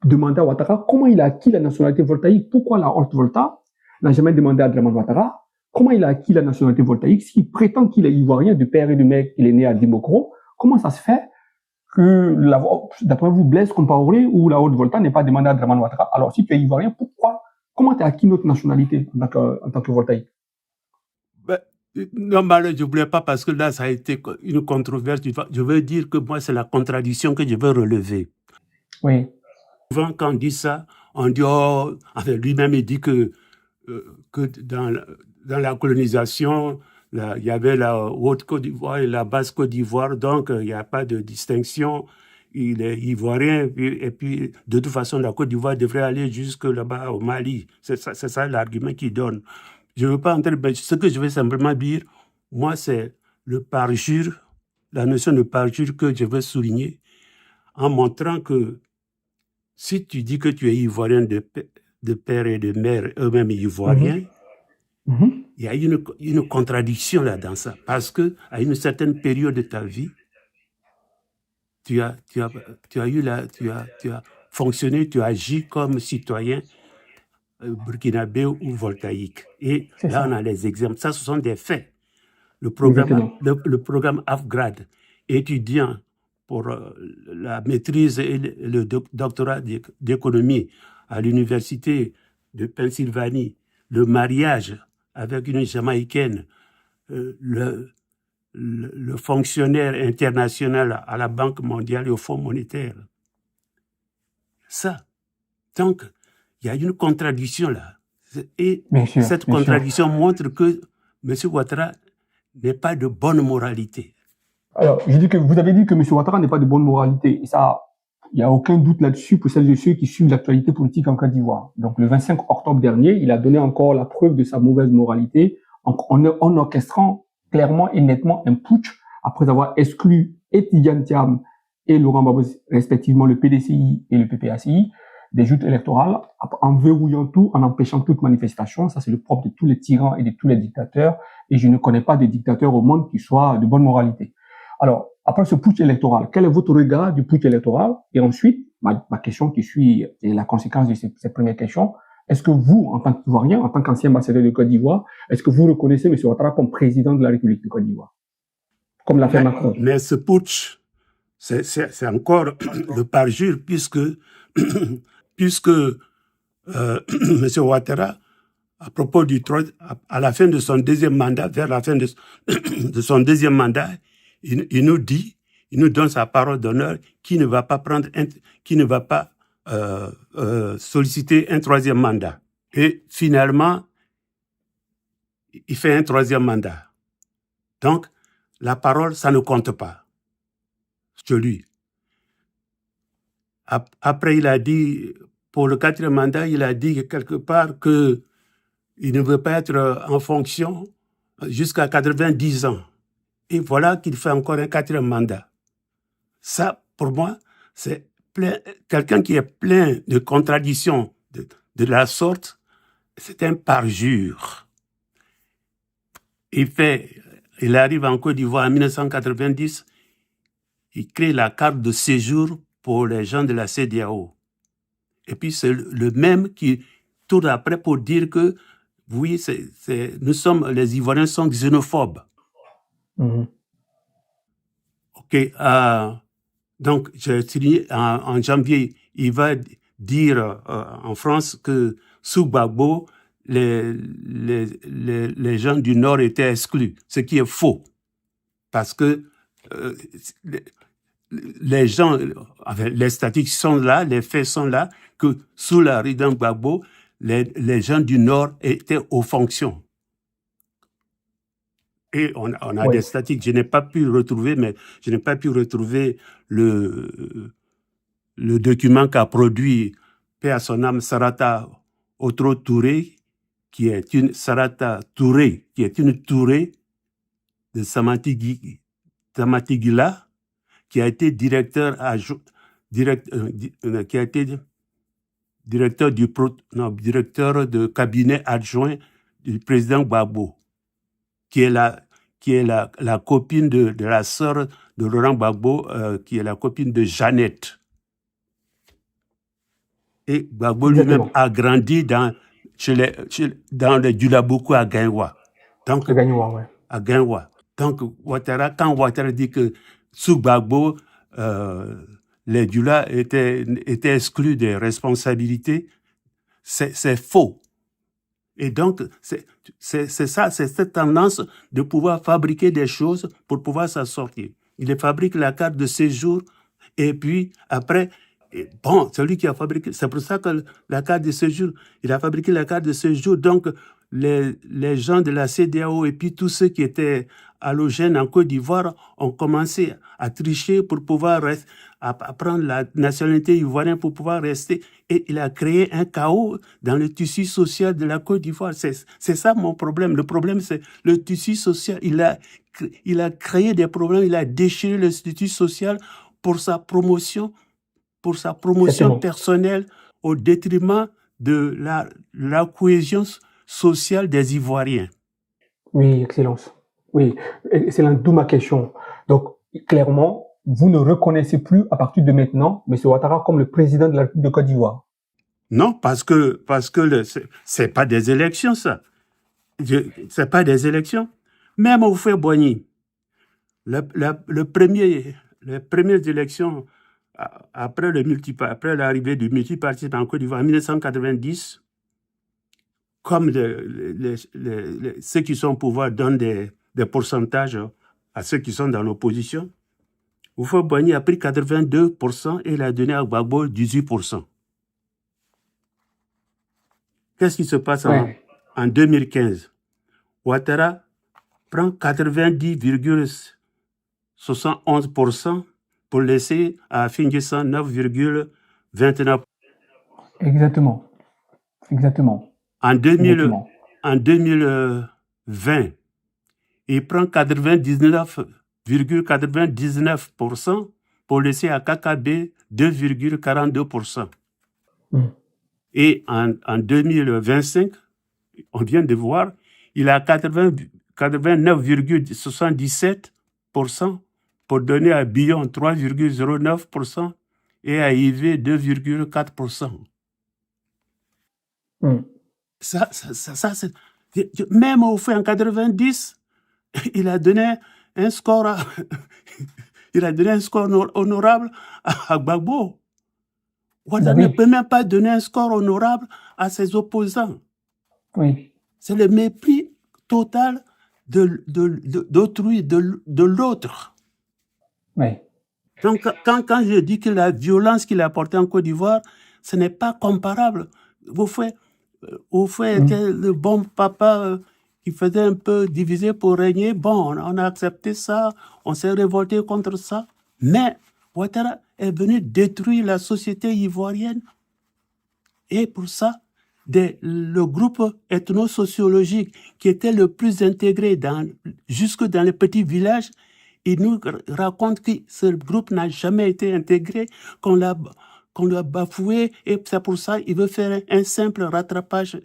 demandé à Ouattara comment il a acquis la nationalité voltaïque? Pourquoi la Haute Volta n'a jamais demandé à Dramane Ouattara comment il a acquis la nationalité voltaïque s'il prétend qu'il est ivoirien de père et de mère, qu'il est né à Dimokro? Comment ça se fait que, d'après vous, Blaise Compaoré ou la Haute Volta n'ait pas demandé à Dramane Ouattara? Alors, si tu es ivoirien, comment tu as acquis notre nationalité en tant que voltaïque? Non, mais je ne voulais pas parce que là, ça a été une controverse. Je veux dire que moi, c'est la contradiction que je veux relever. Oui. Souvent, quand on dit ça, on dit, lui-même, il dit que dans la colonisation, il y avait la Haute Côte d'Ivoire et la Basse Côte d'Ivoire, donc il n'y a pas de distinction. Il est ivoirien, et puis de toute façon, la Côte d'Ivoire devrait aller jusque là-bas au Mali. C'est ça l'argument qu'il donne. Je ne veux pas entrer, mais ce que je veux simplement dire, moi, c'est le parjure, la notion de parjure que je veux souligner en montrant que si tu dis que tu es ivoirien de père et de mère, eux-mêmes ivoiriens, Mhm. il y a une contradiction là dans ça. Parce que à une certaine période de ta vie, tu as fonctionné, tu as agi comme citoyen burkinabé ou voltaïque. Et C'est là, ça. on a les exemples. Ça, ce sont des faits. Le programme Afgrad, étudiant pour la maîtrise et le doctorat d'économie à l'université de Pennsylvanie, le mariage avec une Jamaïcaine, le fonctionnaire international à la Banque mondiale et au Fonds monétaire. Ça. Donc, il y a une contradiction là. Et cette contradiction montre que M. Ouattara n'est pas de bonne moralité. Alors, vous avez dit que M. Ouattara n'est pas de bonne moralité. Et ça, il n'y a aucun doute là-dessus pour celles et ceux qui suivent l'actualité politique en Côte d'Ivoire. Donc, le 25 octobre dernier, il a donné encore la preuve de sa mauvaise moralité en orchestrant clairement et nettement un putsch après avoir exclu Tidiane Thiam et Laurent Gbagbo, respectivement le PDCI et le PPACI, des joutes électorales, en verrouillant tout, en empêchant toute manifestation. Ça, c'est le propre de tous les tyrans et de tous les dictateurs. Et je ne connais pas de dictateurs au monde qui soient de bonne moralité. Alors, après ce putsch électoral, quel est votre regard du putsch électoral? Et ensuite, ma question qui suit est la conséquence de cette première question. Est-ce que vous, en tant qu'Ivoirien, en tant qu'ancien ambassadeur de Côte d'Ivoire, est-ce que vous reconnaissez M. Ouattara comme président de la République de Côte d'Ivoire? Comme l'a fait Macron. Mais ce putsch, c'est encore le parjure puisque M. Ouattara, à propos à la fin de son deuxième mandat, vers la fin de son deuxième mandat, il nous donne sa parole d'honneur qu'il ne va pas solliciter un troisième mandat. Et finalement, il fait un troisième mandat. Donc, la parole, ça ne compte pas sur lui. Après, il a dit, pour le quatrième mandat, il a dit quelque part qu'il ne veut pas être en fonction jusqu'à 90 ans. Et voilà qu'il fait encore un quatrième mandat. Ça, pour moi, c'est quelqu'un qui est plein de contradictions de la sorte, c'est un parjure. Il arrive en Côte d'Ivoire en 1990, il crée la carte de séjour pour les gens de la CEDEAO. Et puis c'est le même qui tourne après pour dire que, oui, les Ivoiriens sont xénophobes. Mm-hmm. OK. Donc, j'ai signé en janvier, il va dire en France que sous Gbagbo, les gens du Nord étaient exclus, ce qui est faux. Parce que les gens, les statistiques sont là, les faits sont là, que sous la résidence Gbagbo, les gens du Nord étaient aux fonctions. Et on a des statistiques, je n'ai pas pu retrouver le document qu'a produit, paix à son âme, Sarata Otro Touré, qui est une Touré de Samatigila, qui a été directeur de cabinet adjoint du président Gbagbo, qui est la copine de la sœur de Laurent Gbagbo, qui est la copine de Jeannette. Et Gbagbo lui-même a grandi dans les Dulaboko à Gaïwa. Donc, à Gaïwa. Donc, quand Ouattara dit que sous Gbagbo, les Dula étaient exclus des responsabilités, c'est faux. Et donc, c'est ça, c'est cette tendance de pouvoir fabriquer des choses pour pouvoir s'en sortir. Il fabrique la carte de séjour et puis après, celui qui a fabriqué, c'est pour ça que la carte de séjour, il a fabriqué la carte de séjour, donc les gens de la CEDEAO et puis tous ceux qui étaient halogènes en Côte d'Ivoire ont commencé à tricher pour pouvoir à prendre la nationalité ivoirienne pour pouvoir rester. Et il a créé un chaos dans le tissu social de la Côte d'Ivoire. C'est ça mon problème. Le problème, c'est le tissu social. Il a créé des problèmes, il a déchiré le tissu social pour sa promotion Exactement. personnelle au détriment de la cohésion sociale des Ivoiriens. Oui, Excellence. Oui, excellent, d'où ma question. Donc, clairement, vous ne reconnaissez plus à partir de maintenant M. Ouattara comme le président de la République de Côte d'Ivoire. Non, parce que c'est pas des élections, ça. C'est pas des élections. Même au Boigny, les premières élections après l'arrivée du multipartisme en Côte d'Ivoire en 1990, comme ceux qui sont au pouvoir donnent des pourcentages à ceux qui sont dans l'opposition, Oufo Boigny a pris 82% et il a donné à Gbagbo 18%. Qu'est-ce qui se passe en 2015? Ouattara prend 90,71% pour laisser à Fingessa 9,29%. Exactement. En 2020, il prend 99,99% pour laisser à KKB 2,42%. Et en 2025, on vient de voir, il a 89,77% pour donner à Billon 3,09% et à Yves 2,4%. Ça, c'est... Même au fait en 90, il a donné un score honorable à Gbagbo. Ouattara ne peut même pas donner un score honorable à ses opposants. Oui. C'est le mépris total d'autrui, de l'autre. Oui. Donc, quand je dis que la violence qu'il a apportée en Côte d'Ivoire, ce n'est pas comparable. Oufoué était le bon papa qui faisait un peu diviser pour régner. Bon, on a accepté ça, on s'est révolté contre ça. Mais Ouattara est venu détruire la société ivoirienne. Et pour ça, le groupe ethno-sociologique qui était le plus intégré jusque dans les petits villages, il nous raconte que ce groupe n'a jamais été intégré, qu'on l'a bafoué, et c'est pour ça qu'il veut faire un simple rattrapage.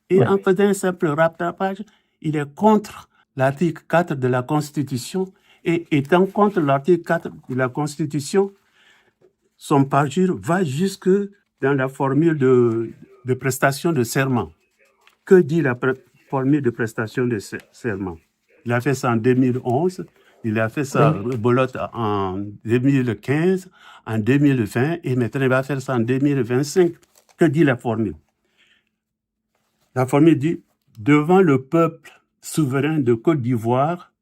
Et en faisant un simple rattrapage, il est contre l'article 4 de la Constitution, et étant contre l'article 4 de la Constitution, son parjure va jusque dans la formule de prestation de serment. Que dit la formule de prestation de serment? Il a fait ça en 2011, il a fait ça rebolote en 2015, en 2020, et maintenant il va faire ça en 2025. Que dit la formule? La formule dit « Devant le peuple souverain de Côte d'Ivoire,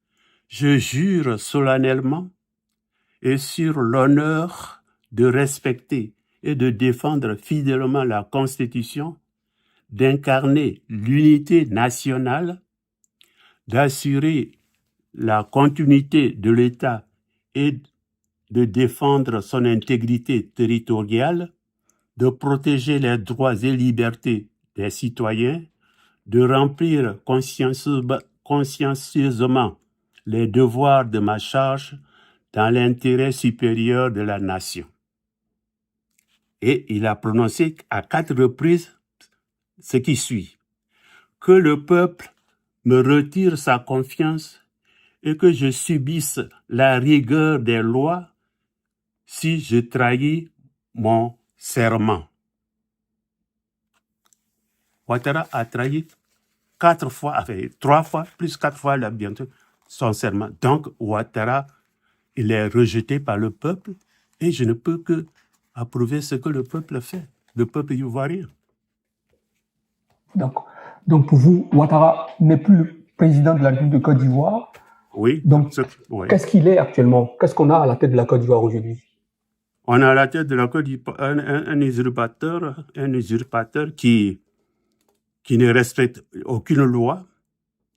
je jure solennellement et sur l'honneur de respecter et de défendre fidèlement la Constitution, d'incarner l'unité nationale, d'assurer la continuité de l'État et de défendre son intégrité territoriale, de protéger les droits et libertés des citoyens, de remplir consciencieusement les devoirs de ma charge dans l'intérêt supérieur de la nation. » Et il a prononcé à 4 reprises ce qui suit. Que le peuple me retire sa confiance et que je subisse la rigueur des lois si je trahis mon serment. Ouattara a trahi 3 fois, plus 4 fois là, bientôt, son serment. Donc, Ouattara, il est rejeté par le peuple et je ne peux que approuver ce que le peuple fait, le peuple ivoirien. Donc pour vous, Ouattara n'est plus le président de la République de Côte d'Ivoire. Oui. Donc, qu'est-ce qu'il est actuellement? Qu'est-ce qu'on a à la tête de la Côte d'Ivoire aujourd'hui? On a à la tête de la Côte d'Ivoire un usurpateur qui ne respecte aucune loi,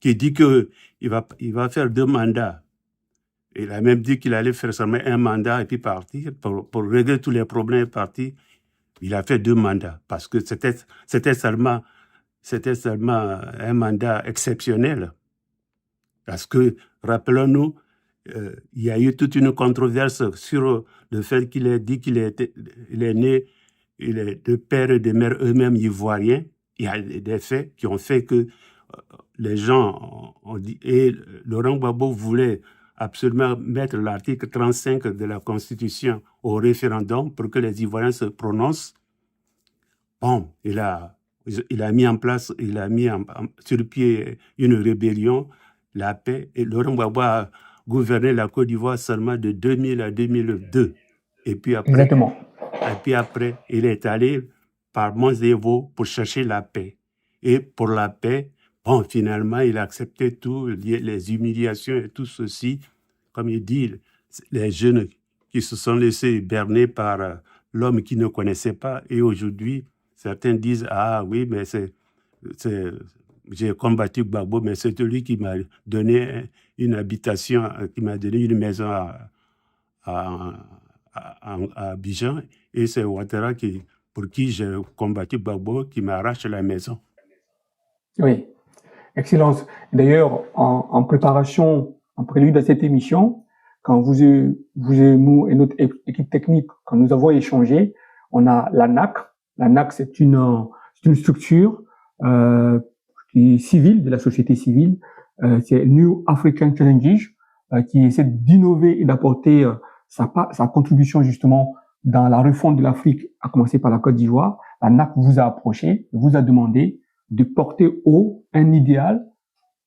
qui dit qu'il il va faire 2 mandats. Il a même dit qu'il allait faire seulement un mandat et puis partir pour régler tous les problèmes et partir. Il a fait 2 mandats parce que c'était seulement un mandat exceptionnel. Parce que, rappelons-nous, il y a eu toute une controverse sur le fait qu'il ait dit qu'il est né, il est de père et de mère eux-mêmes ivoiriens. Il y a des faits qui ont fait que les gens ont dit, et Laurent Gbagbo voulait absolument mettre l'article 35 de la Constitution au référendum pour que les Ivoiriens se prononcent. Bon, il a mis en place, sur pied une rébellion, la paix, et Laurent Gbagbo a gouverné la Côte d'Ivoire seulement de 2000 à 2002. Et puis après, Exactement. Il est allé par Monts-et-Vaux pour chercher la paix. Et pour la paix, bon, finalement, il a accepté tout, les humiliations et tout ceci. Comme il dit, les jeunes qui se sont laissés berner par l'homme qu'ils ne connaissaient pas. Et aujourd'hui, certains disent, ah oui, mais j'ai combattu Gbagbo, mais c'est lui qui m'a donné une habitation, qui m'a donné une maison à Abidjan. Et c'est Ouattara pour qui j'ai combattu Gbagbo qui m'arrache la maison. Oui, Excellence. D'ailleurs, en préparation, en prélude à cette émission, quand vous et nous et notre équipe technique, quand nous avons échangé, on a l'ANAC. L'ANAC, c'est une structure qui est civile, de la société civile. C'est New African Challenges, qui essaie d'innover et d'apporter sa contribution justement dans la refonte de l'Afrique, à commencer par la Côte d'Ivoire. L'ANAC vous a approché, vous a demandé de porter haut un idéal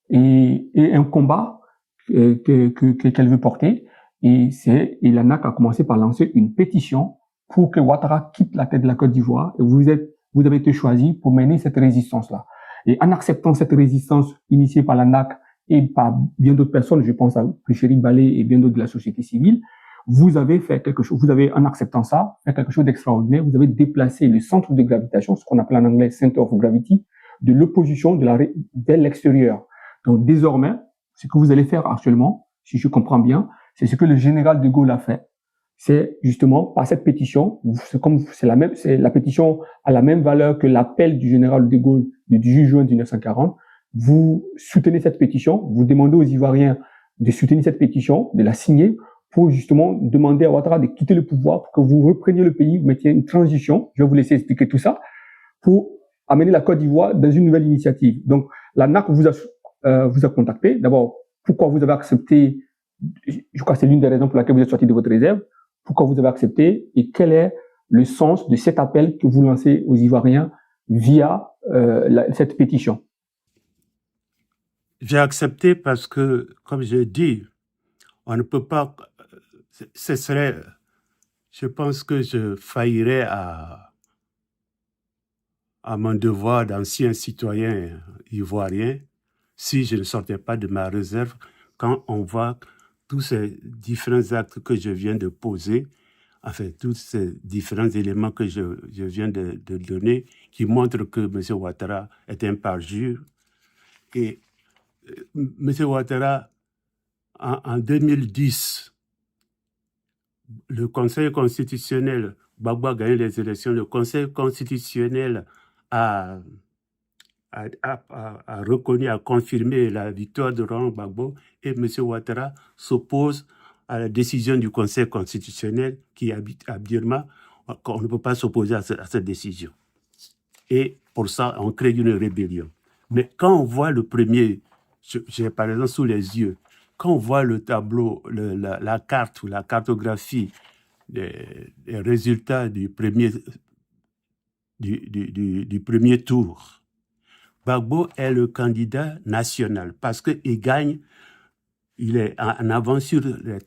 et un combat qu'elle veut porter. Et l'ANAC a commencé par lancer une pétition pour que Ouattara quitte la tête de la Côte d'Ivoire. Et vous avez été choisi pour mener cette résistance-là. Et en acceptant cette résistance initiée par l'ANAC et par bien d'autres personnes, je pense à Chéri Balé et bien d'autres de la société civile, vous avez fait quelque chose, en acceptant ça, fait quelque chose d'extraordinaire. Vous avez déplacé le centre de gravitation, ce qu'on appelle en anglais Center of Gravity, de l'opposition vers l'extérieur. Donc désormais, ce que vous allez faire actuellement, si je comprends bien, c'est ce que le général de Gaulle a fait. C'est justement par cette pétition, la pétition a la même valeur que l'appel du général de Gaulle du 18 juin 1940. Vous soutenez cette pétition, vous demandez aux Ivoiriens de soutenir cette pétition, de la signer, pour justement demander à Ouattara de quitter le pouvoir, pour que vous repreniez le pays, vous mettiez une transition. Je vais vous laisser expliquer tout ça, pour amener la Côte d'Ivoire dans une nouvelle initiative. Donc, l'ANAC vous a contacté. D'abord, pourquoi vous avez accepté, je crois que c'est l'une des raisons pour laquelle vous êtes sorti de votre réserve, pourquoi vous avez accepté et quel est le sens de cet appel que vous lancez aux Ivoiriens via cette pétition? J'ai accepté parce que, comme je dis, on ne peut pas, je pense que je faillirais à mon devoir d'ancien citoyen ivoirien si je ne sortais pas de ma réserve quand on voit tous ces différents actes que je viens de poser, enfin, tous ces différents éléments que je viens de donner qui montrent que M. Ouattara est un parjure. Et M. Ouattara, en 2010, le Conseil constitutionnel, Gbagbo a gagné les élections, le Conseil constitutionnel a reconnu, a confirmé la victoire de Laurent Gbagbo et M. Ouattara s'oppose à la décision du Conseil constitutionnel qui habite à Birma, qu'on ne peut pas s'opposer à cette décision. Et pour ça, on crée une rébellion. Mais quand on voit le premier, j'ai par exemple sous les yeux, quand on voit le tableau, la carte ou la cartographie des résultats du premier tour, Gbagbo est le candidat national parce qu'il gagne, il est en avance sur les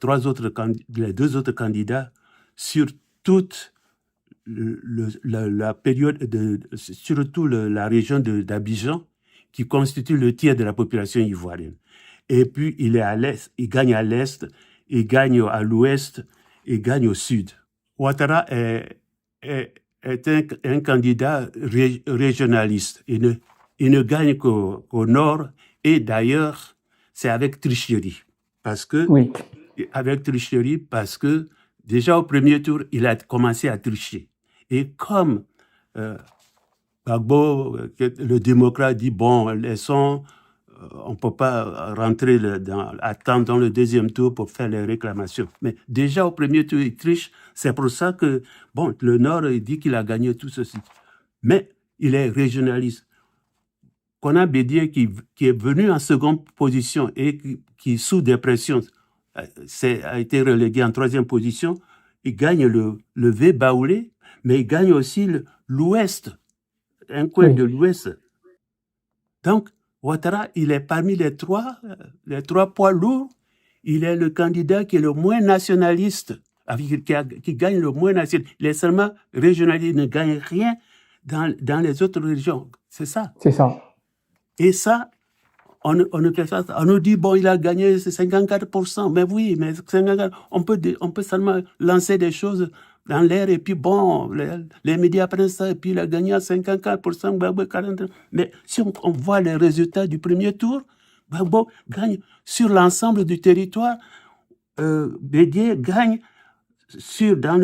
deux autres candidats sur toute la période, surtout la région d'Abidjan, qui constitue le tiers de la population ivoirienne. Et puis, il est à l'est, il gagne à l'est, il gagne à l'ouest, il gagne au sud. Ouattara est un candidat régionaliste. Il ne gagne qu'au nord. Et d'ailleurs, c'est avec tricherie. Oui. Avec tricherie, parce que déjà au premier tour, il a commencé à tricher. Et comme Gbagbo, le démocrate, dit bon, laissons, on ne peut pas rentrer attendre dans le deuxième tour pour faire les réclamations. Mais déjà au premier tour, il triche. C'est pour ça que, bon, le Nord, il dit qu'il a gagné tout ceci. Mais il est régionaliste. Kona Bédié, qui est venu en seconde position et qui sous dépression, a été relégué en troisième position, il gagne le V-Baoulé, mais il gagne aussi l'Ouest, un coin de l'Ouest. Donc, Ouattara, il est parmi les trois poids lourds. Il est le candidat qui est le moins nationaliste, qui gagne le moins nationaliste. Il est seulement régionaliste, il ne gagne rien dans les autres régions. C'est ça. C'est ça. Et ça, on nous dit, bon, il a gagné 54%. Mais oui, mais 54%, on peut seulement lancer des choses dans l'air et puis bon, les médias prennent ça et puis il a gagné à 54%, Gbagbo 40%. Mais si on voit les résultats du premier tour, Gbagbo gagne sur l'ensemble du territoire. Bédié gagne dans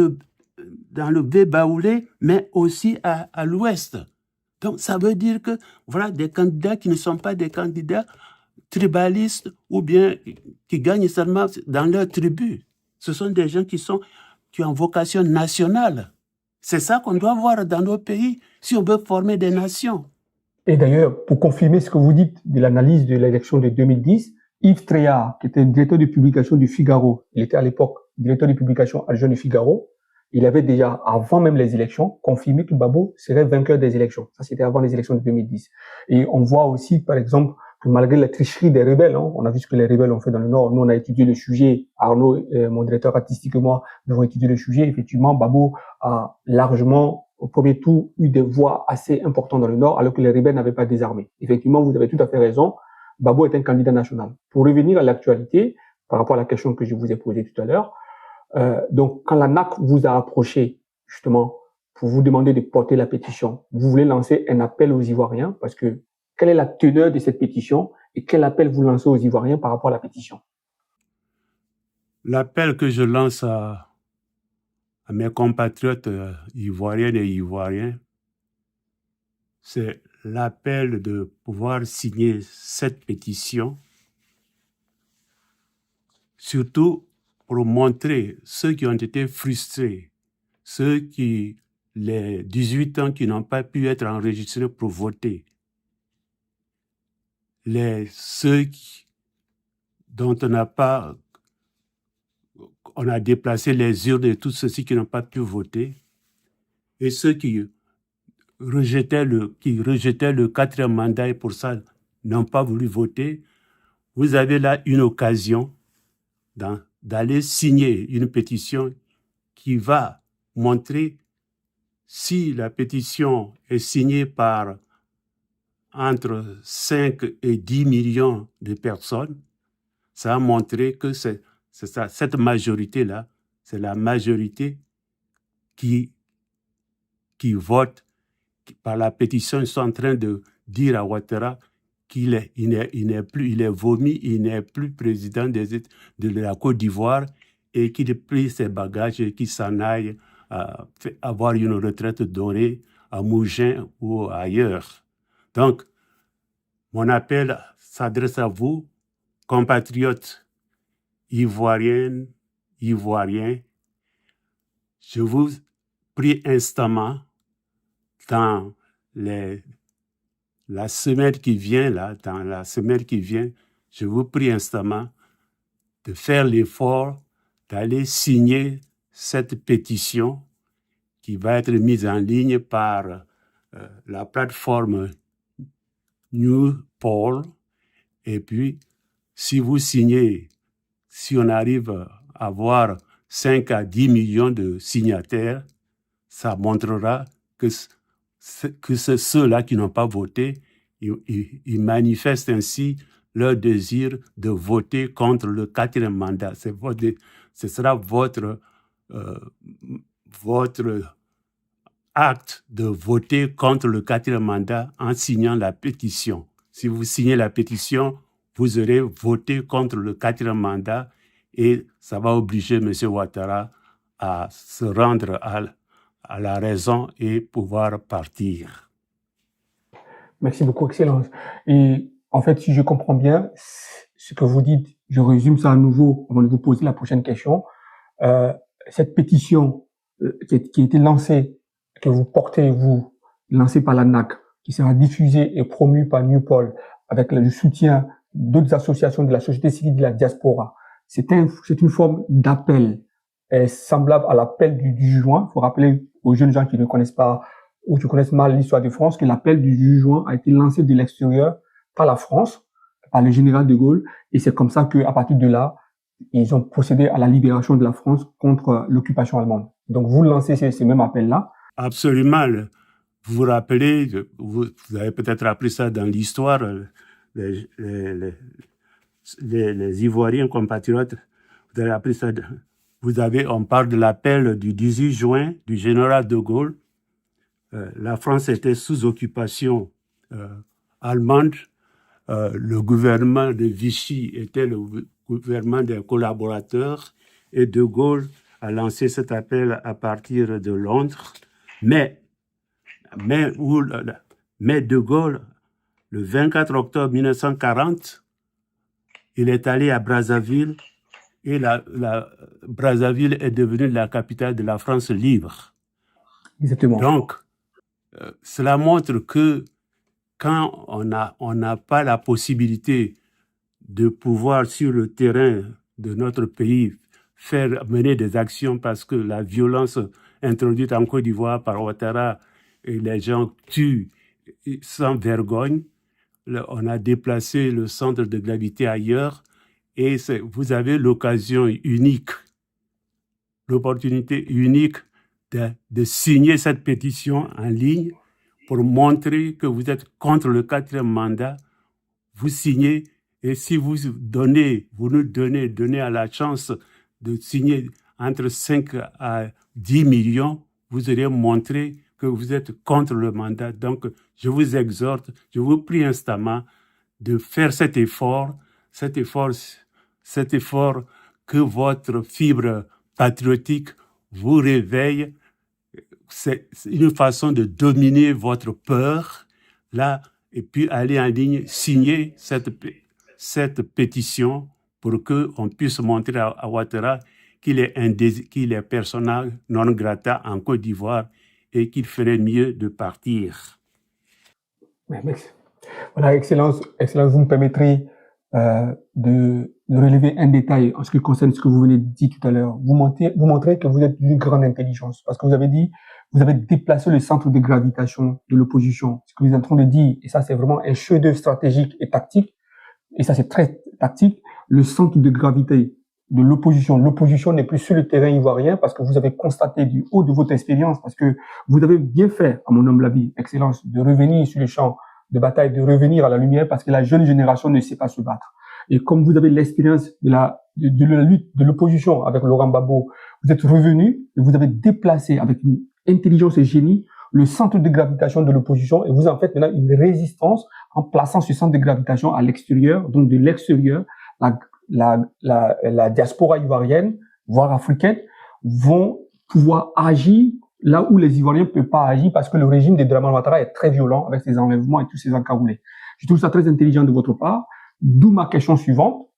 le V-Baoulé, mais aussi à l'ouest. Donc, ça veut dire que voilà des candidats qui ne sont pas des candidats tribalistes ou bien qui gagnent seulement dans leur tribu. Ce sont des gens qui ont vocation nationale. C'est ça qu'on doit voir dans nos pays si on veut former des nations. Et d'ailleurs, pour confirmer ce que vous dites de l'analyse de l'élection de 2010, Yves Tréhard, qui était directeur de publication du Figaro, il était à l'époque directeur de publication adjoint du Figaro, il avait déjà, avant même les élections, confirmé que Gbagbo serait vainqueur des élections. Ça, c'était avant les élections de 2010. Et on voit aussi, par exemple, que malgré la tricherie des rebelles, on a vu ce que les rebelles ont fait dans le Nord. Nous, on a étudié le sujet. Arnaud, mon directeur artistique et moi, nous avons étudié le sujet. Effectivement, Gbagbo a largement, au premier tour, eu des voix assez importantes dans le Nord, alors que les rebelles n'avaient pas désarmé. Effectivement, vous avez tout à fait raison. Gbagbo est un candidat national. Pour revenir à l'actualité, par rapport à la question que je vous ai posée tout à l'heure, donc, quand la NAC vous a approché, justement, pour vous demander de porter la pétition, vous voulez lancer un appel aux Ivoiriens, parce que quelle est la teneur de cette pétition et quel appel vous lancez aux Ivoiriens par rapport à la pétition? L'appel que je lance à mes compatriotes ivoiriennes et ivoiriens, c'est l'appel de pouvoir signer cette pétition, surtout pour montrer ceux qui ont été frustrés, ceux qui, les 18 ans qui n'ont pas pu être enregistrés pour voter, ceux dont on a déplacé les urnes et tous ceux-ci qui n'ont pas pu voter, et ceux qui rejetaient le quatrième mandat et pour ça n'ont pas voulu voter. Vous avez là une occasion d'aller signer une pétition qui va montrer, si la pétition est signée par entre 5 et 10 millions de personnes, ça va montrer que cette majorité-là, c'est la majorité qui vote par la pétition. Ils sont en train de dire à Ouattara qu'il est vomi, il n'est plus président de la Côte d'Ivoire et qu'il plie ses bagages et qu'il s'en aille avoir une retraite dorée à Mougins ou ailleurs. Donc, mon appel s'adresse à vous, compatriotes ivoiriennes, ivoiriens. Je vous prie instamment, dans la semaine qui vient, je vous prie instamment de faire l'effort d'aller signer cette pétition qui va être mise en ligne par la plateforme Newpol. Et puis, si vous signez, si on arrive à avoir 5 à 10 millions de signataires, ça montrera que c'est ceux-là qui n'ont pas voté, ils manifestent ainsi leur désir de voter contre le quatrième mandat. Ce sera votre acte de voter contre le quatrième mandat en signant la pétition. Si vous signez la pétition, vous aurez voté contre le 4e mandat et ça va obliger M. Ouattara à se rendre à la raison et pouvoir partir. Merci beaucoup, Excellence. Et en fait, si je comprends bien, ce que vous dites, je résume ça à nouveau avant de vous poser la prochaine question. Cette pétition qui a été lancée, que vous portez, vous, lancée par la NAC, qui sera diffusée et promue par Newpol avec le soutien d'autres associations de la société civile de la diaspora, c'est une forme d'appel semblable à l'appel du 10 juin. Il faut rappeler aux jeunes gens qui ne connaissent pas ou qui connaissent mal l'histoire de France que l'appel du 10 juin a été lancé de l'extérieur par la France, par le général de Gaulle, et c'est comme ça qu'à partir de là, ils ont procédé à la libération de la France contre l'occupation allemande. Donc vous lancez ces mêmes appels-là. Absolument. Vous vous rappelez, vous avez peut-être appris ça dans l'histoire, les Ivoiriens compatriotes, vous avez appris ça. On parle de l'appel du 18 juin du général de Gaulle. La France était sous occupation allemande. Le gouvernement de Vichy était le gouvernement des collaborateurs et de Gaulle a lancé cet appel à partir de Londres. Mais de Gaulle, le 24 octobre 1940, il est allé à Brazzaville et Brazzaville est devenue la capitale de la France libre. Exactement. Donc, cela montre que quand on n'a pas la possibilité de pouvoir sur le terrain de notre pays mener des actions parce que la violence introduite en Côte d'Ivoire par Ouattara et les gens tuent sans vergogne, on a déplacé le centre de gravité ailleurs et vous avez l'opportunité unique de signer cette pétition en ligne pour montrer que vous êtes contre le 4e mandat. Vous signez et si vous nous donnez à la chance de signer entre 5 à 10 millions, vous aurez montré que vous êtes contre le mandat. Donc, je vous exhorte, je vous prie instamment de faire cet effort que votre fibre patriotique vous réveille. C'est une façon de dominer votre peur, là, et puis aller en ligne, signer cette pétition pour qu'on puisse montrer à Ouattara qu'il est persona non grata en Côte d'Ivoire et qu'il ferait mieux de partir. Voilà, Excellence, vous me permettrez de relever un détail en ce qui concerne ce que vous venez de dire tout à l'heure. Vous montrez que vous êtes d'une grande intelligence, parce que vous avez dit, vous avez déplacé le centre de gravitation de l'opposition. Ce que vous êtes en train de dire, et ça c'est vraiment un chef-d'œuvre stratégique et tactique, et ça c'est très tactique, le centre de gravité de l'opposition. L'opposition n'est plus sur le terrain ivoirien parce que vous avez constaté du haut de votre expérience, parce que vous avez bien fait, à mon humble avis, Excellence, de revenir sur le champ de bataille, de revenir à la lumière, parce que la jeune génération ne sait pas se battre. Et comme vous avez l'expérience de la lutte de l'opposition avec Laurent Gbagbo, vous êtes revenu et vous avez déplacé avec une intelligence et génie le centre de gravitation de l'opposition et vous en faites maintenant une résistance en plaçant ce centre de gravitation à l'extérieur. Donc de l'extérieur, la diaspora ivoirienne, voire africaine, vont pouvoir agir là où les Ivoiriens ne peuvent pas agir parce que le régime de Dramane Ouattara est très violent avec ses enlèvements et tous ses encagoulés. Je trouve ça très intelligent de votre part. D'où ma question suivante.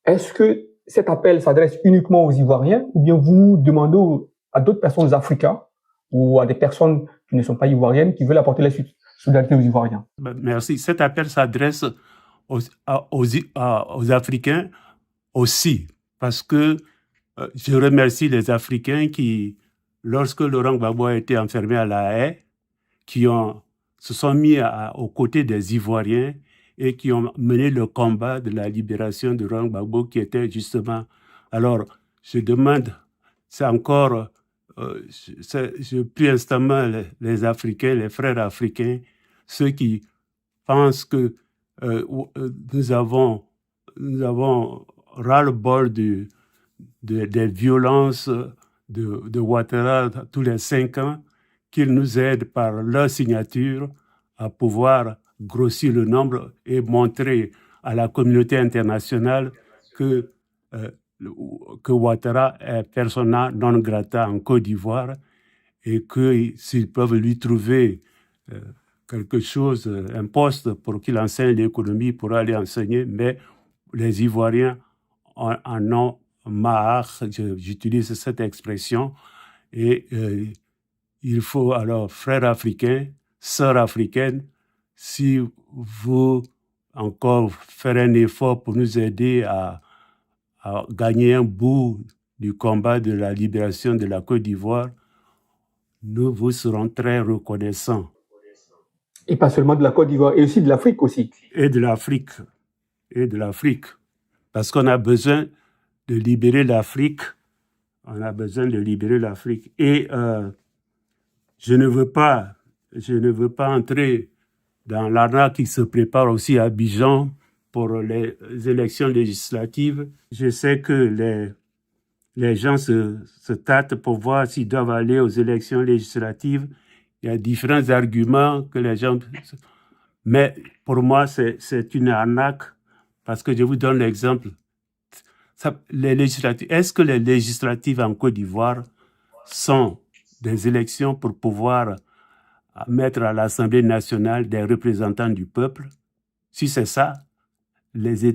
Est-ce que cet appel s'adresse uniquement aux Ivoiriens ou bien vous demandez à d'autres personnes africaines ou à des personnes qui ne sont pas ivoiriennes qui veulent apporter la solidarité aux Ivoiriens? Merci. Cet appel s'adresse aux Africains aussi parce que je remercie les Africains qui, lorsque Laurent Gbagbo a été enfermé à La Haye, se sont mis aux côtés des Ivoiriens et qui ont mené le combat de la libération de Laurent Gbagbo qui était justement... Alors, je demande, je prie instamment les Africains, les frères africains, ceux qui pensent que nous avons ras-le-bol des violences de Ouattara tous les 5 ans, qu'ils nous aident par leur signature à pouvoir grossir le nombre et montrer à la communauté internationale que Ouattara est persona non grata en Côte d'Ivoire et que s'ils peuvent lui trouver quelque chose, un poste pour qu'il enseigne l'économie, pour aller enseigner, mais les Ivoiriens en ont marre, j'utilise cette expression, et il faut alors, frères africains, sœurs africaines, si vous encore faire un effort pour nous aider à gagner un bout du combat de la libération de la Côte d'Ivoire, nous vous serons très reconnaissants. Et pas seulement de la Côte d'Ivoire, et aussi de l'Afrique aussi. Et de l'Afrique. Et de l'Afrique. Parce qu'on a besoin de libérer l'Afrique. On a besoin de libérer l'Afrique. Et je ne veux pas entrer dans l'arnaque qui se prépare aussi à Abidjan pour les élections législatives. Je sais que les gens se tâtent pour voir s'ils doivent aller aux élections législatives. Il y a différents arguments que les gens... Mais pour moi, c'est une arnaque parce que je vous donne l'exemple. Est-ce que les législatives en Côte d'Ivoire sont des élections pour pouvoir mettre à l'Assemblée nationale des représentants du peuple? Si c'est ça, les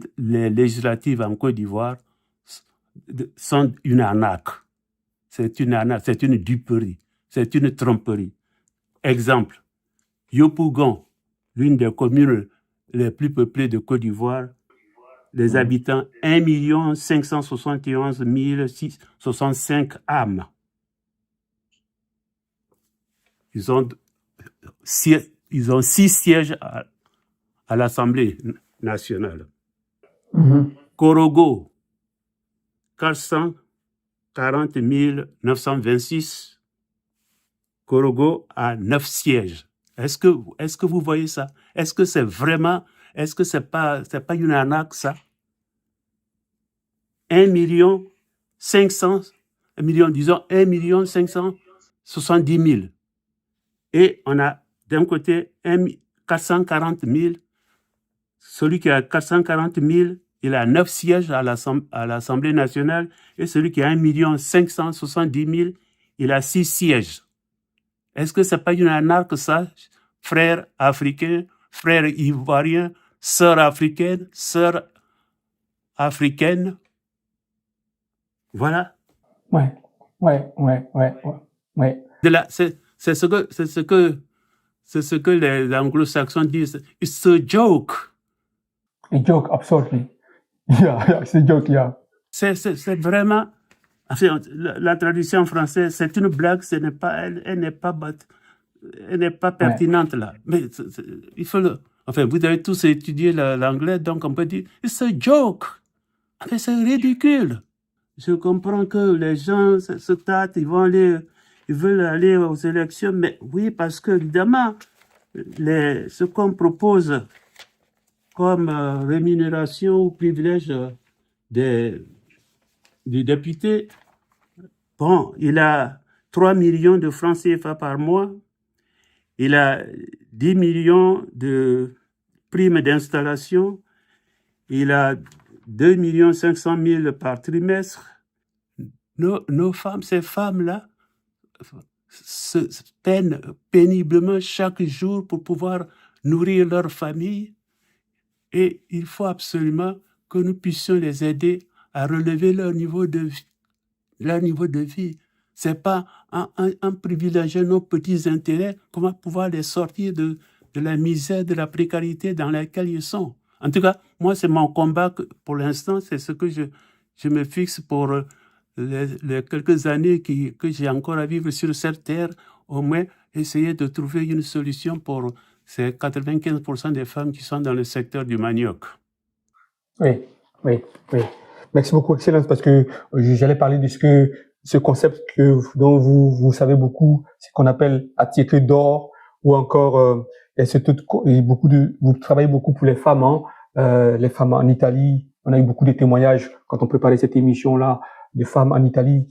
législatives en Côte d'Ivoire sont une arnaque. C'est une arnaque, c'est une duperie, c'est une tromperie. Exemple, Yopougon, l'une des communes les plus peuplées de Côte d'Ivoire, les habitants 1 571 065 âmes. Ils ont 6 sièges à l'Assemblée nationale. Korogo, 440 926. Korogo a 9 sièges. Est-ce que vous voyez ça? Est-ce que c'est vraiment, est-ce que c'est pas une arnaque, ça? 1 570 000. Et on a d'un côté 440 000. Celui qui a 440 000, il a 9 sièges à l'Assemblée nationale. Et celui qui a 1 570 000, il a 6 sièges. Est-ce que c'est pas une arnaque, ça, frères africains, frères ivoiriens, sœurs africaines, Voilà. Ouais. C'est ce que les anglo-saxons disent. It's a joke. A joke, absolutely. Yeah, it's a joke, yeah. C'est vraiment... Enfin, la traduction française, c'est une blague, elle n'est pas pertinente là. Mais il faut enfin, vous avez tous étudié l'anglais, donc on peut dire, it's a joke. Enfin, c'est ridicule. Je comprends que les gens se tâtent, ils veulent aller aux élections, mais oui, parce que évidemment, ce qu'on propose comme rémunération ou privilège du député, bon, il a 3 millions de francs CFA par mois, il a 10 millions de primes d'installation, il a 2 500 000 par trimestre. Nos femmes, ces femmes-là, se peinent péniblement chaque jour pour pouvoir nourrir leur famille. Et il faut absolument que nous puissions les aider à relever leur niveau de vie. C'est pas en privilégiant nos petits intérêts qu'on va pouvoir les sortir de la misère, de la précarité dans laquelle ils sont. En tout cas, moi, c'est mon combat pour l'instant, c'est ce que je me fixe pour les quelques années que j'ai encore à vivre sur cette terre, au moins essayer de trouver une solution pour ces 95% des femmes qui sont dans le secteur du manioc. Oui. Merci beaucoup, Excellence, parce que j'allais parler de ce concept dont vous savez beaucoup, ce qu'on appelle attirer d'or, ou encore vous travaillez beaucoup pour les femmes, les femmes en Italie. On a eu beaucoup de témoignages quand on préparait cette émission-là de femmes en Italie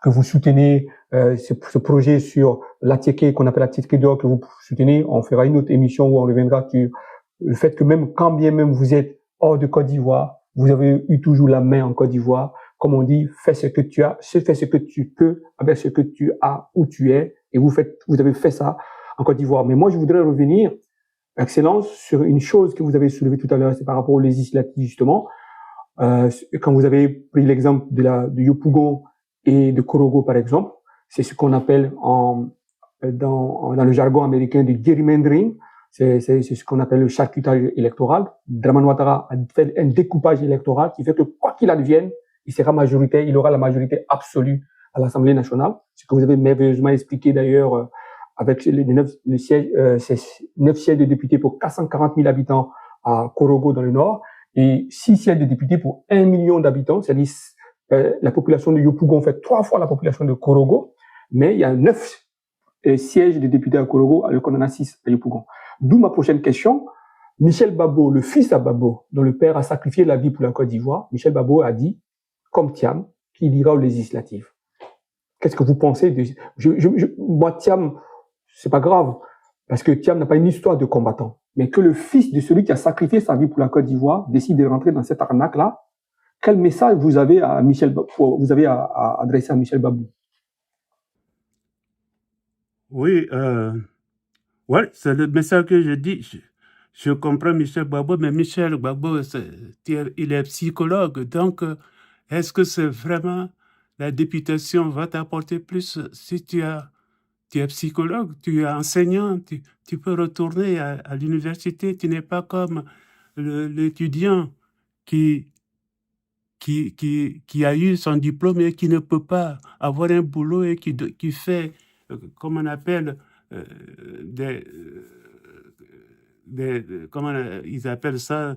que vous soutenez, ce projet sur l'attiqué qu'on appelle l'attiqué d'or que vous soutenez. On fera une autre émission où on reviendra sur le fait que même quand bien même vous êtes hors de Côte d'Ivoire, vous avez eu toujours la main en Côte d'Ivoire. Comme on dit, fais ce que tu as, fais ce que tu peux avec ce que tu as où tu es. Et vous avez fait ça en Côte d'Ivoire. Mais moi, je voudrais revenir, Excellence, sur une chose que vous avez soulevée tout à l'heure, c'est par rapport aux législatives, justement. Quand vous avez pris l'exemple de Yopougon et de Korogo, par exemple, c'est ce qu'on appelle dans le jargon américain du gerrymandering. C'est ce qu'on appelle le charcutage électoral. Dramane Ouattara a fait un découpage électoral qui fait que quoi qu'il advienne, il aura la majorité absolue à l'Assemblée nationale. Ce que vous avez merveilleusement expliqué d'ailleurs avec les 9 sièges de députés pour 440 000 habitants à Korogo dans le nord et 6 sièges de députés pour 1 million d'habitants. C'est-à-dire la population de Yopougon fait 3 fois la population de Korogo, mais il y a 9 sièges de députés à Korogo alors qu'on en a 6 à Yopougon. D'où ma prochaine question. Michel Babo, le fils à Babo, dont le père a sacrifié la vie pour la Côte d'Ivoire, Michel Babo a dit, comme Thiam, qu'il ira aux législatives. Qu'est-ce que vous pensez de... Moi, Thiam, c'est pas grave, parce que Thiam n'a pas une histoire de combattant. Mais que le fils de celui qui a sacrifié sa vie pour la Côte d'Ivoire décide de rentrer dans cette arnaque-là, quel message vous avez à adresser à Michel Babou? Oui, ouais, c'est le message que je dis. Je comprends Michel Babou, mais Michel Babou, il est psychologue. Donc, est-ce que c'est vraiment la députation va t'apporter plus si tu es psychologue, tu es enseignant, tu peux retourner à l'université. Tu n'es pas comme l'étudiant qui a eu son diplôme et qui ne peut pas avoir un boulot et qui fait, comme on appelle, comment ils appellent ça,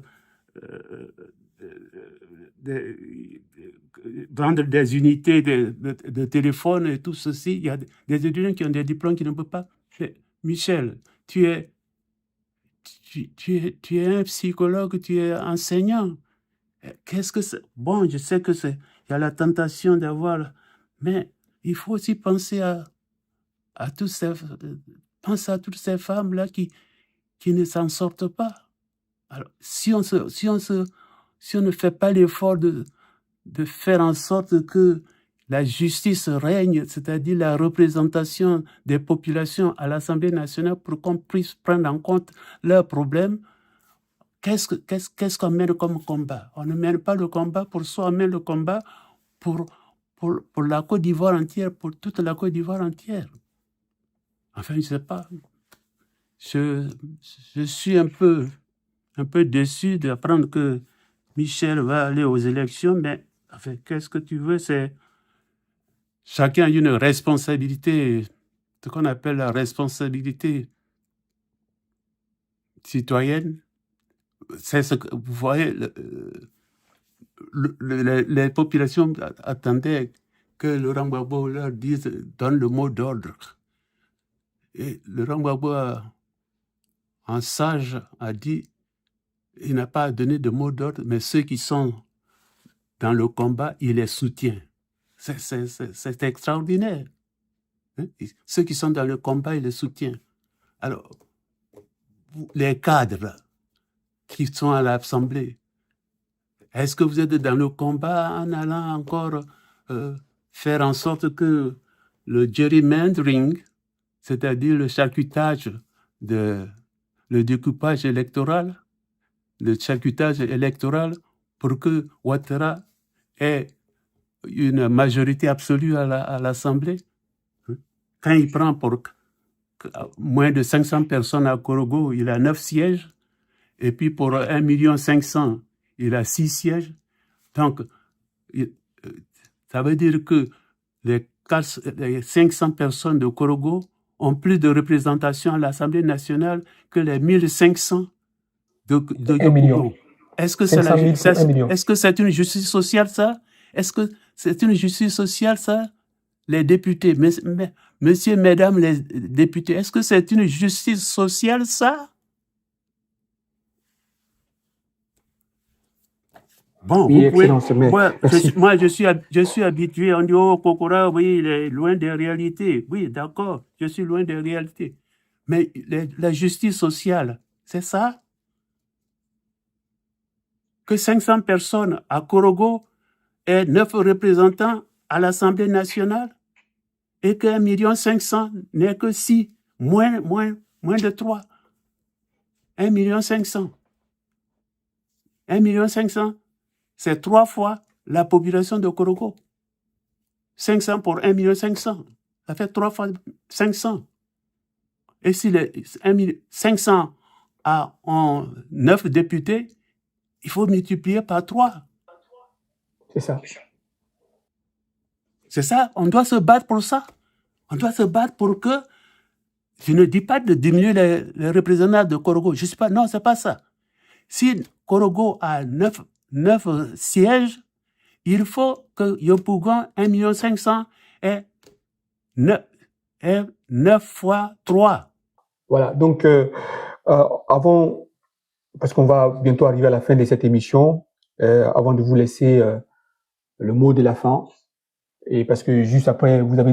vendre des unités de téléphone et tout ceci. Il y a des étudiants qui ont des diplômes qui ne peuvent pas. Michel, tu es un psychologue, tu es enseignant. Qu'est-ce que c'est? Bon, je sais que il y a la tentation d'avoir, mais il faut aussi penser à toutes ces femmes-là qui ne s'en sortent pas. Alors, si on ne fait pas l'effort de faire en sorte que la justice règne, c'est-à-dire la représentation des populations à l'Assemblée nationale pour qu'on puisse prendre en compte leurs problèmes, qu'est-ce qu'on mène comme combat? On ne mène pas le combat pour soi, on mène le combat pour la Côte d'Ivoire entière, pour toute la Côte d'Ivoire entière. Enfin, je ne sais pas. Je suis un peu déçu d'apprendre que Michel va aller aux élections, mais enfin, qu'est-ce que tu veux? C'est chacun a une responsabilité, ce qu'on appelle la responsabilité citoyenne. C'est ce que vous voyez, les populations attendaient que Laurent Gbagbo leur donne le mot d'ordre. Et Laurent Gbagbo, en sage, a dit, il n'a pas donné de mot d'ordre, mais ceux qui sont dans le combat, il les soutient. C'est extraordinaire. Hein? Ceux qui sont dans le combat, il les soutient. Alors, les cadres qui sont à l'Assemblée, est-ce que vous êtes dans le combat en allant encore faire en sorte que le gerrymandering, c'est-à-dire le charcutage, le découpage électoral, pour que Ouattara ait une majorité absolue à l'Assemblée? Quand il prend pour moins de 500 personnes à Korogo, il a 9 sièges, et puis pour 1 500 000, il a 6 sièges. Donc, ça veut dire que les 500 personnes de Korogo ont plus de représentation à l'Assemblée nationale que les 1500 de Yopougon. Est-ce que c'est une justice sociale, ça? Est-ce que c'est une justice sociale, ça? Les députés, messieurs, mesdames les députés, est-ce que c'est une justice sociale, ça? Bon, oui, vous pouvez, moi, je suis habitué, on dit, oh, Kokora, oui, il est loin des réalités. Oui, d'accord, je suis loin des réalités. Mais la justice sociale, c'est ça? que 500 personnes à Korogo et 9 représentants à l'Assemblée nationale et que 1,5 million n'est que 6, moins de 3. 1,5 million. 1,5 million, c'est 3 fois la population de Korogo. 500 pour 1,5 million, ça fait 3 fois 500. Et si les 500 ont 9 députés, il faut multiplier par 3. C'est ça. C'est ça, on doit se battre pour ça. On doit se battre pour que, je ne dis pas de diminuer les représentants de Korogo, je sais pas, non, c'est pas ça. Si Korogo a 9 sièges, il faut que Yopougon, 1,5 million, ait 9 fois 3. Voilà, donc avant, parce qu'on va bientôt arriver à la fin de cette émission, avant de vous laisser le mot de la fin, et parce que juste après, vous avez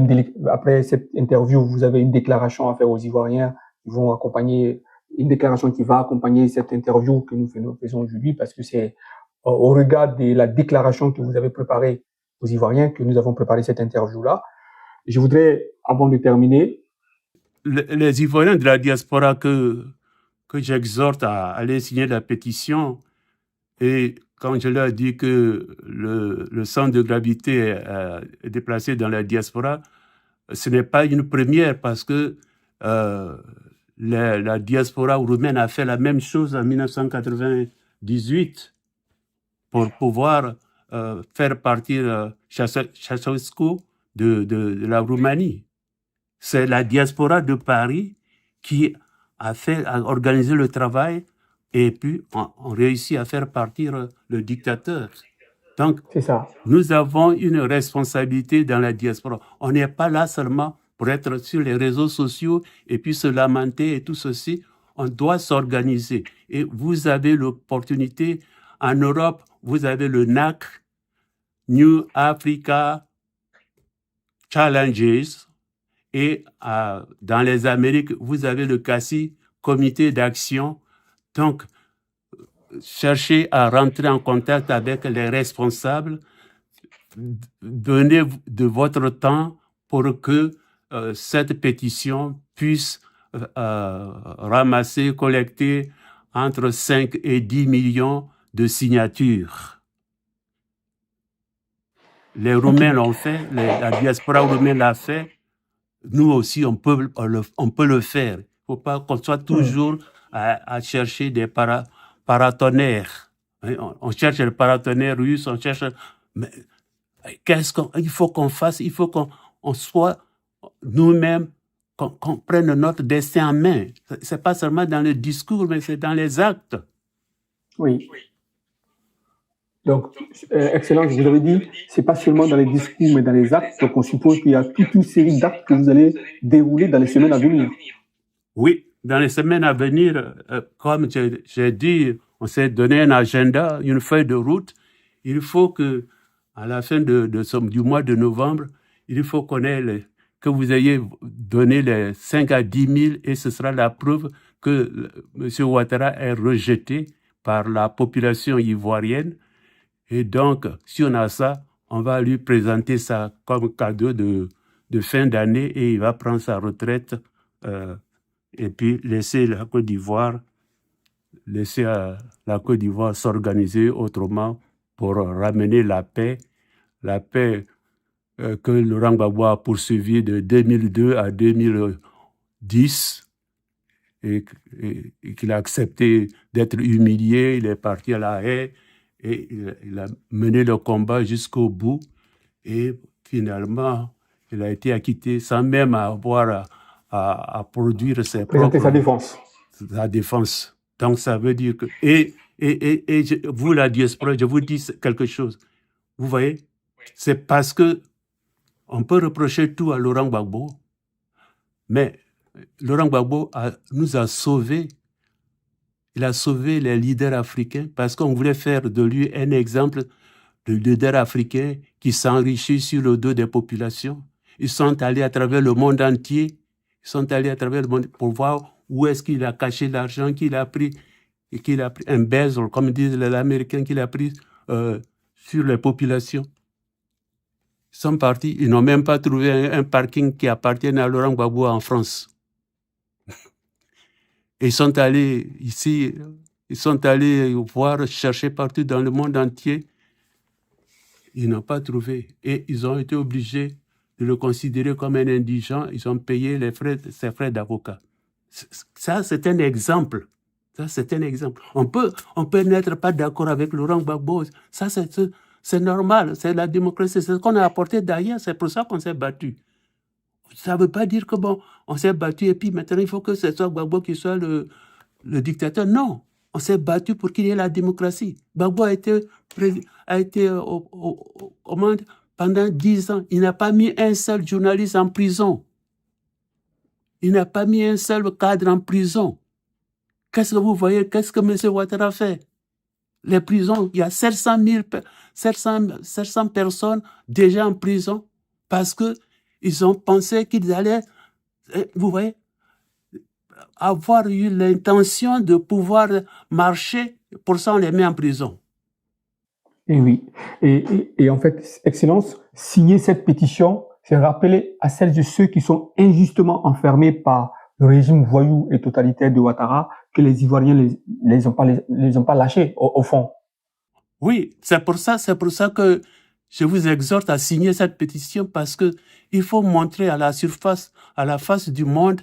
après cette interview, vous avez une déclaration à faire aux Ivoiriens qui vont accompagner, une déclaration qui va accompagner cette interview que nous faisons aujourd'hui, parce que c'est au regard de la déclaration que vous avez préparée aux Ivoiriens que nous avons préparé cette interview-là. Je voudrais, avant de terminer, les Ivoiriens de la diaspora que j'exhorte à aller signer la pétition, et quand je leur dis que le centre de gravité est déplacé dans la diaspora, ce n'est pas une première parce que la diaspora roumaine a fait la même chose en 1998 pour pouvoir faire partir Ceausescu de la Roumanie. C'est la diaspora de Paris qui a organisé le travail et puis on réussit à faire partir le dictateur. Donc, c'est ça. Nous avons une responsabilité dans la diaspora. On n'est pas là seulement pour être sur les réseaux sociaux et puis se lamenter et tout ceci. On doit s'organiser. Et vous avez l'opportunité, en Europe, vous avez le NAC, New Africa Challenges, et dans les Amériques, vous avez le CACI, Comité d'action. Donc, cherchez à rentrer en contact avec les responsables, donnez de votre temps pour que cette pétition puisse ramasser, collecter entre 5 et 10 millions de signatures. Les Roumains l'ont fait, la diaspora roumaine l'a fait. Nous aussi, on peut le faire. Il ne faut pas qu'on soit toujours à chercher des paratonnerres. On cherche le paratonnerre russe, on cherche... Mais il faut qu'on fasse, il faut qu'on soit nous-mêmes, qu'on prenne notre destin en main. Ce n'est pas seulement dans le discours, mais c'est dans les actes. Oui. Donc, Excellence, vous avez dit, c'est pas seulement dans les discours, mais dans les actes. Donc, on suppose qu'il y a toute une série d'actes que vous allez dérouler dans les semaines à venir. Oui, dans les semaines à venir, comme j'ai dit, on s'est donné un agenda, une feuille de route. Il faut que, à la fin du mois de novembre, il faut que vous ayez donné les 5 à 10 000 et ce sera la preuve que M. Ouattara est rejeté par la population ivoirienne. Et donc, si on a ça, on va lui présenter ça comme cadeau de fin d'année et il va prendre sa retraite et puis laisser la Côte d'Ivoire s'organiser autrement pour ramener la paix que Laurent Gbagbo a poursuivie de 2002 à 2010 et qu'il a accepté d'être humilié. Il est parti à La Haye et il a mené le combat jusqu'au bout et finalement il a été acquitté sans même avoir à produire présenter sa défense. Donc ça veut dire que vous la diaspora, je vous dis quelque chose. Vous voyez, c'est parce que on peut reprocher tout à Laurent Gbagbo, mais Laurent Gbagbo nous a sauvés. Il a sauvé les leaders africains parce qu'on voulait faire de lui un exemple de leader africain qui s'enrichit sur le dos des populations. Ils sont allés à travers le monde entier. Ils sont allés à travers le monde pour voir où est-ce qu'il a caché l'argent qu'il a pris. et qu'il a pris un bezel, comme disent les Américains, qu'il a pris sur les populations. Ils sont partis, ils n'ont même pas trouvé un parking qui appartienne à Laurent Gbagbo en France. Et ils sont allés ici, ils sont allés voir, chercher partout dans le monde entier. Ils n'ont pas trouvé. Et ils ont été obligés de le considérer comme un indigent. Ils ont payé ses frais d'avocat. Ça, c'est un exemple. Ça, c'est un exemple. On peut n'être pas d'accord avec Laurent Gbagbo. Ça, c'est normal. C'est la démocratie. C'est ce qu'on a apporté d'ailleurs. C'est pour ça qu'on s'est battu. Ça ne veut pas dire que bon, on s'est battu et puis maintenant il faut que ce soit Gbagbo qui soit le dictateur. Non. On s'est battu pour qu'il y ait la démocratie. Gbagbo a été aux commandes pendant 10 ans. Il n'a pas mis un seul journaliste en prison. Il n'a pas mis un seul cadre en prison. Qu'est-ce que vous voyez? Qu'est-ce que M. Ouattara fait? Les prisons, il y a 700 personnes déjà en prison parce qu'ils ont pensé qu'ils allaient, vous voyez, avoir eu l'intention de pouvoir marcher. Pour ça, on les met en prison. Et oui. Et en fait, Excellence, signer cette pétition, c'est rappeler à celles et ceux qui sont injustement enfermés par le régime voyou et totalitaire de Ouattara que les Ivoiriens les ont pas lâchés, au fond. Oui, c'est pour ça que je vous exhorte à signer cette pétition parce que il faut montrer à la face du monde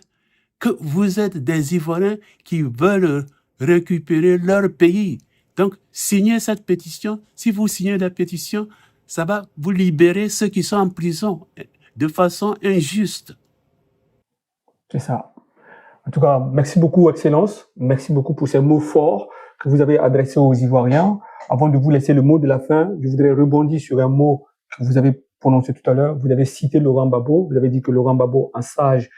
que vous êtes des Ivoiriens qui veulent récupérer leur pays. Donc, signez cette pétition. Si vous signez la pétition, ça va vous libérer ceux qui sont en prison de façon injuste. C'est ça. En tout cas, merci beaucoup, Excellence. Merci beaucoup pour ces mots forts que vous avez adressés aux Ivoiriens. Avant de vous laisser le mot de la fin, je voudrais rebondir sur un mot que vous avez prononcé tout à l'heure. Vous avez cité Laurent Gbagbo. Vous avez dit que Laurent Gbagbo, en sage,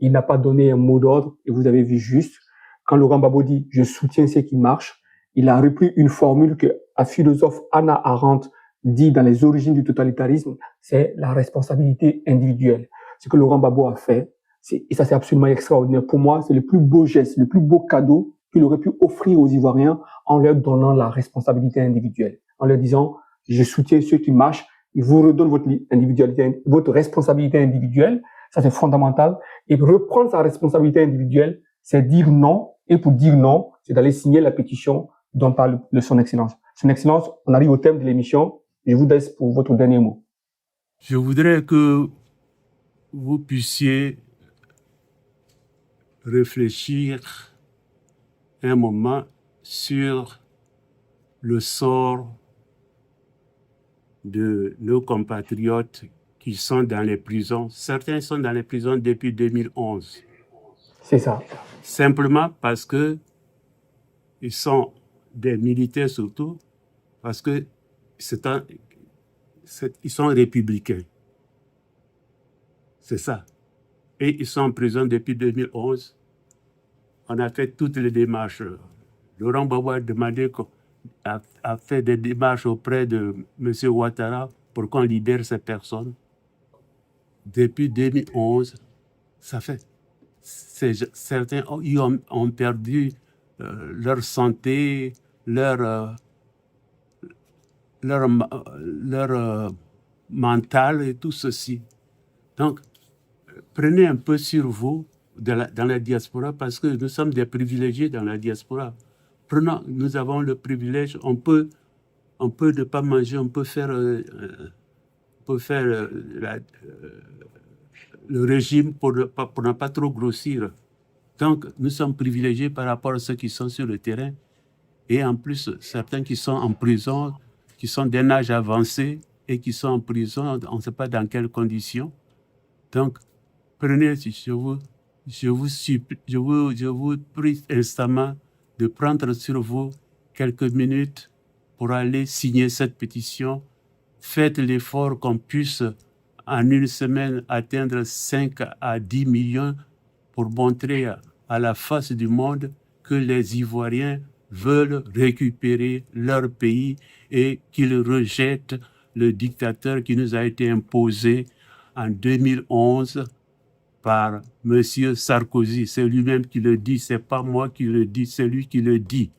il n'a pas donné un mot d'ordre et vous avez vu juste. Quand Laurent Gbagbo dit « je soutiens ce qui marche », il a repris une formule que la philosophe Hannah Arendt dit dans les origines du totalitarisme, c'est la responsabilité individuelle. Ce que Laurent Gbagbo a fait, et ça c'est absolument extraordinaire. Pour moi, c'est le plus beau geste, le plus beau cadeau qu'il aurait pu offrir aux Ivoiriens en leur donnant la responsabilité individuelle. En leur disant, je soutiens ceux qui marchent, il vous redonne votre responsabilité individuelle. Ça c'est fondamental. Et reprendre sa responsabilité individuelle, c'est dire non. Et pour dire non, c'est d'aller signer la pétition dont parle Son Excellence. Son Excellence, on arrive au thème de l'émission. Je vous laisse pour votre dernier mot. Je voudrais que vous puissiez réfléchir un moment sur le sort de nos compatriotes qui sont dans les prisons. Certains sont dans les prisons depuis 2011. C'est ça. Simplement parce que ils sont des militaires surtout, parce que ils sont républicains. C'est ça. Et ils sont en prison depuis 2011. On a fait toutes les démarches. Laurent Gbagbo a fait des démarches auprès de M. Ouattara pour qu'on libère ces personnes. Depuis 2011, ça fait. Certains ont perdu leur santé, leur mental et tout ceci. Donc, prenez un peu sur vous dans la diaspora parce que nous sommes des privilégiés dans la diaspora. Nous avons le privilège, on peut ne pas manger, on peut faire le régime pour ne pas trop grossir. Donc, nous sommes privilégiés par rapport à ceux qui sont sur le terrain. Et en plus, certains qui sont en prison, qui sont d'un âge avancé et qui sont en prison, on ne sait pas dans quelles conditions. Donc, prenez, je vous prie instamment de prendre sur vous quelques minutes pour aller signer cette pétition. Faites l'effort qu'on puisse en une semaine atteindre 5 à 10 millions pour montrer à la face du monde que les Ivoiriens veulent récupérer leur pays et qu'ils rejettent le dictateur qui nous a été imposé en 2011 par M. Sarkozy. C'est lui-même qui le dit, c'est pas moi qui le dis, c'est lui qui le dit.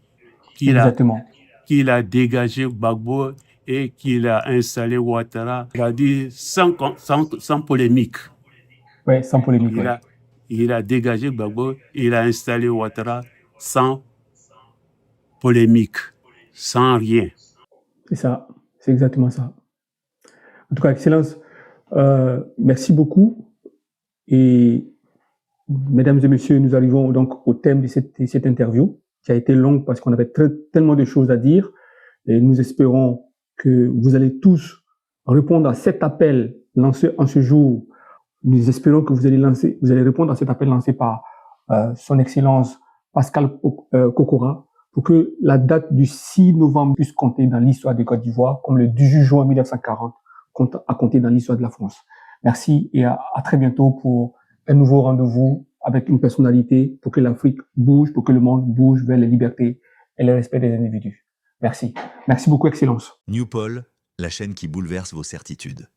Exactement. qu'il a dégagé Gbagbo et qu'il a installé Ouattara, il a dit sans polémique. Ouais, sans polémique. Il a dégagé Gbagbo, il a installé Ouattara sans polémique, sans rien. C'est ça, c'est exactement ça. En tout cas, Excellence, merci beaucoup. Et mesdames et messieurs, nous arrivons donc au thème de cette interview, qui a été longue parce qu'on avait tellement de choses à dire. Et nous espérons que vous allez tous répondre à cet appel lancé en ce jour. Nous espérons que vous allez répondre à cet appel lancé par son Excellence Pascal Kokora, pour que la date du 6 novembre puisse compter dans l'histoire de Côte d'Ivoire, comme le 18 juin 1940 a compté dans l'histoire de la France. Merci et à très bientôt pour un nouveau rendez-vous avec une personnalité pour que l'Afrique bouge, pour que le monde bouge vers les libertés et le respect des individus. Merci. Merci beaucoup, Excellence. Newpol, la chaîne qui bouleverse vos certitudes.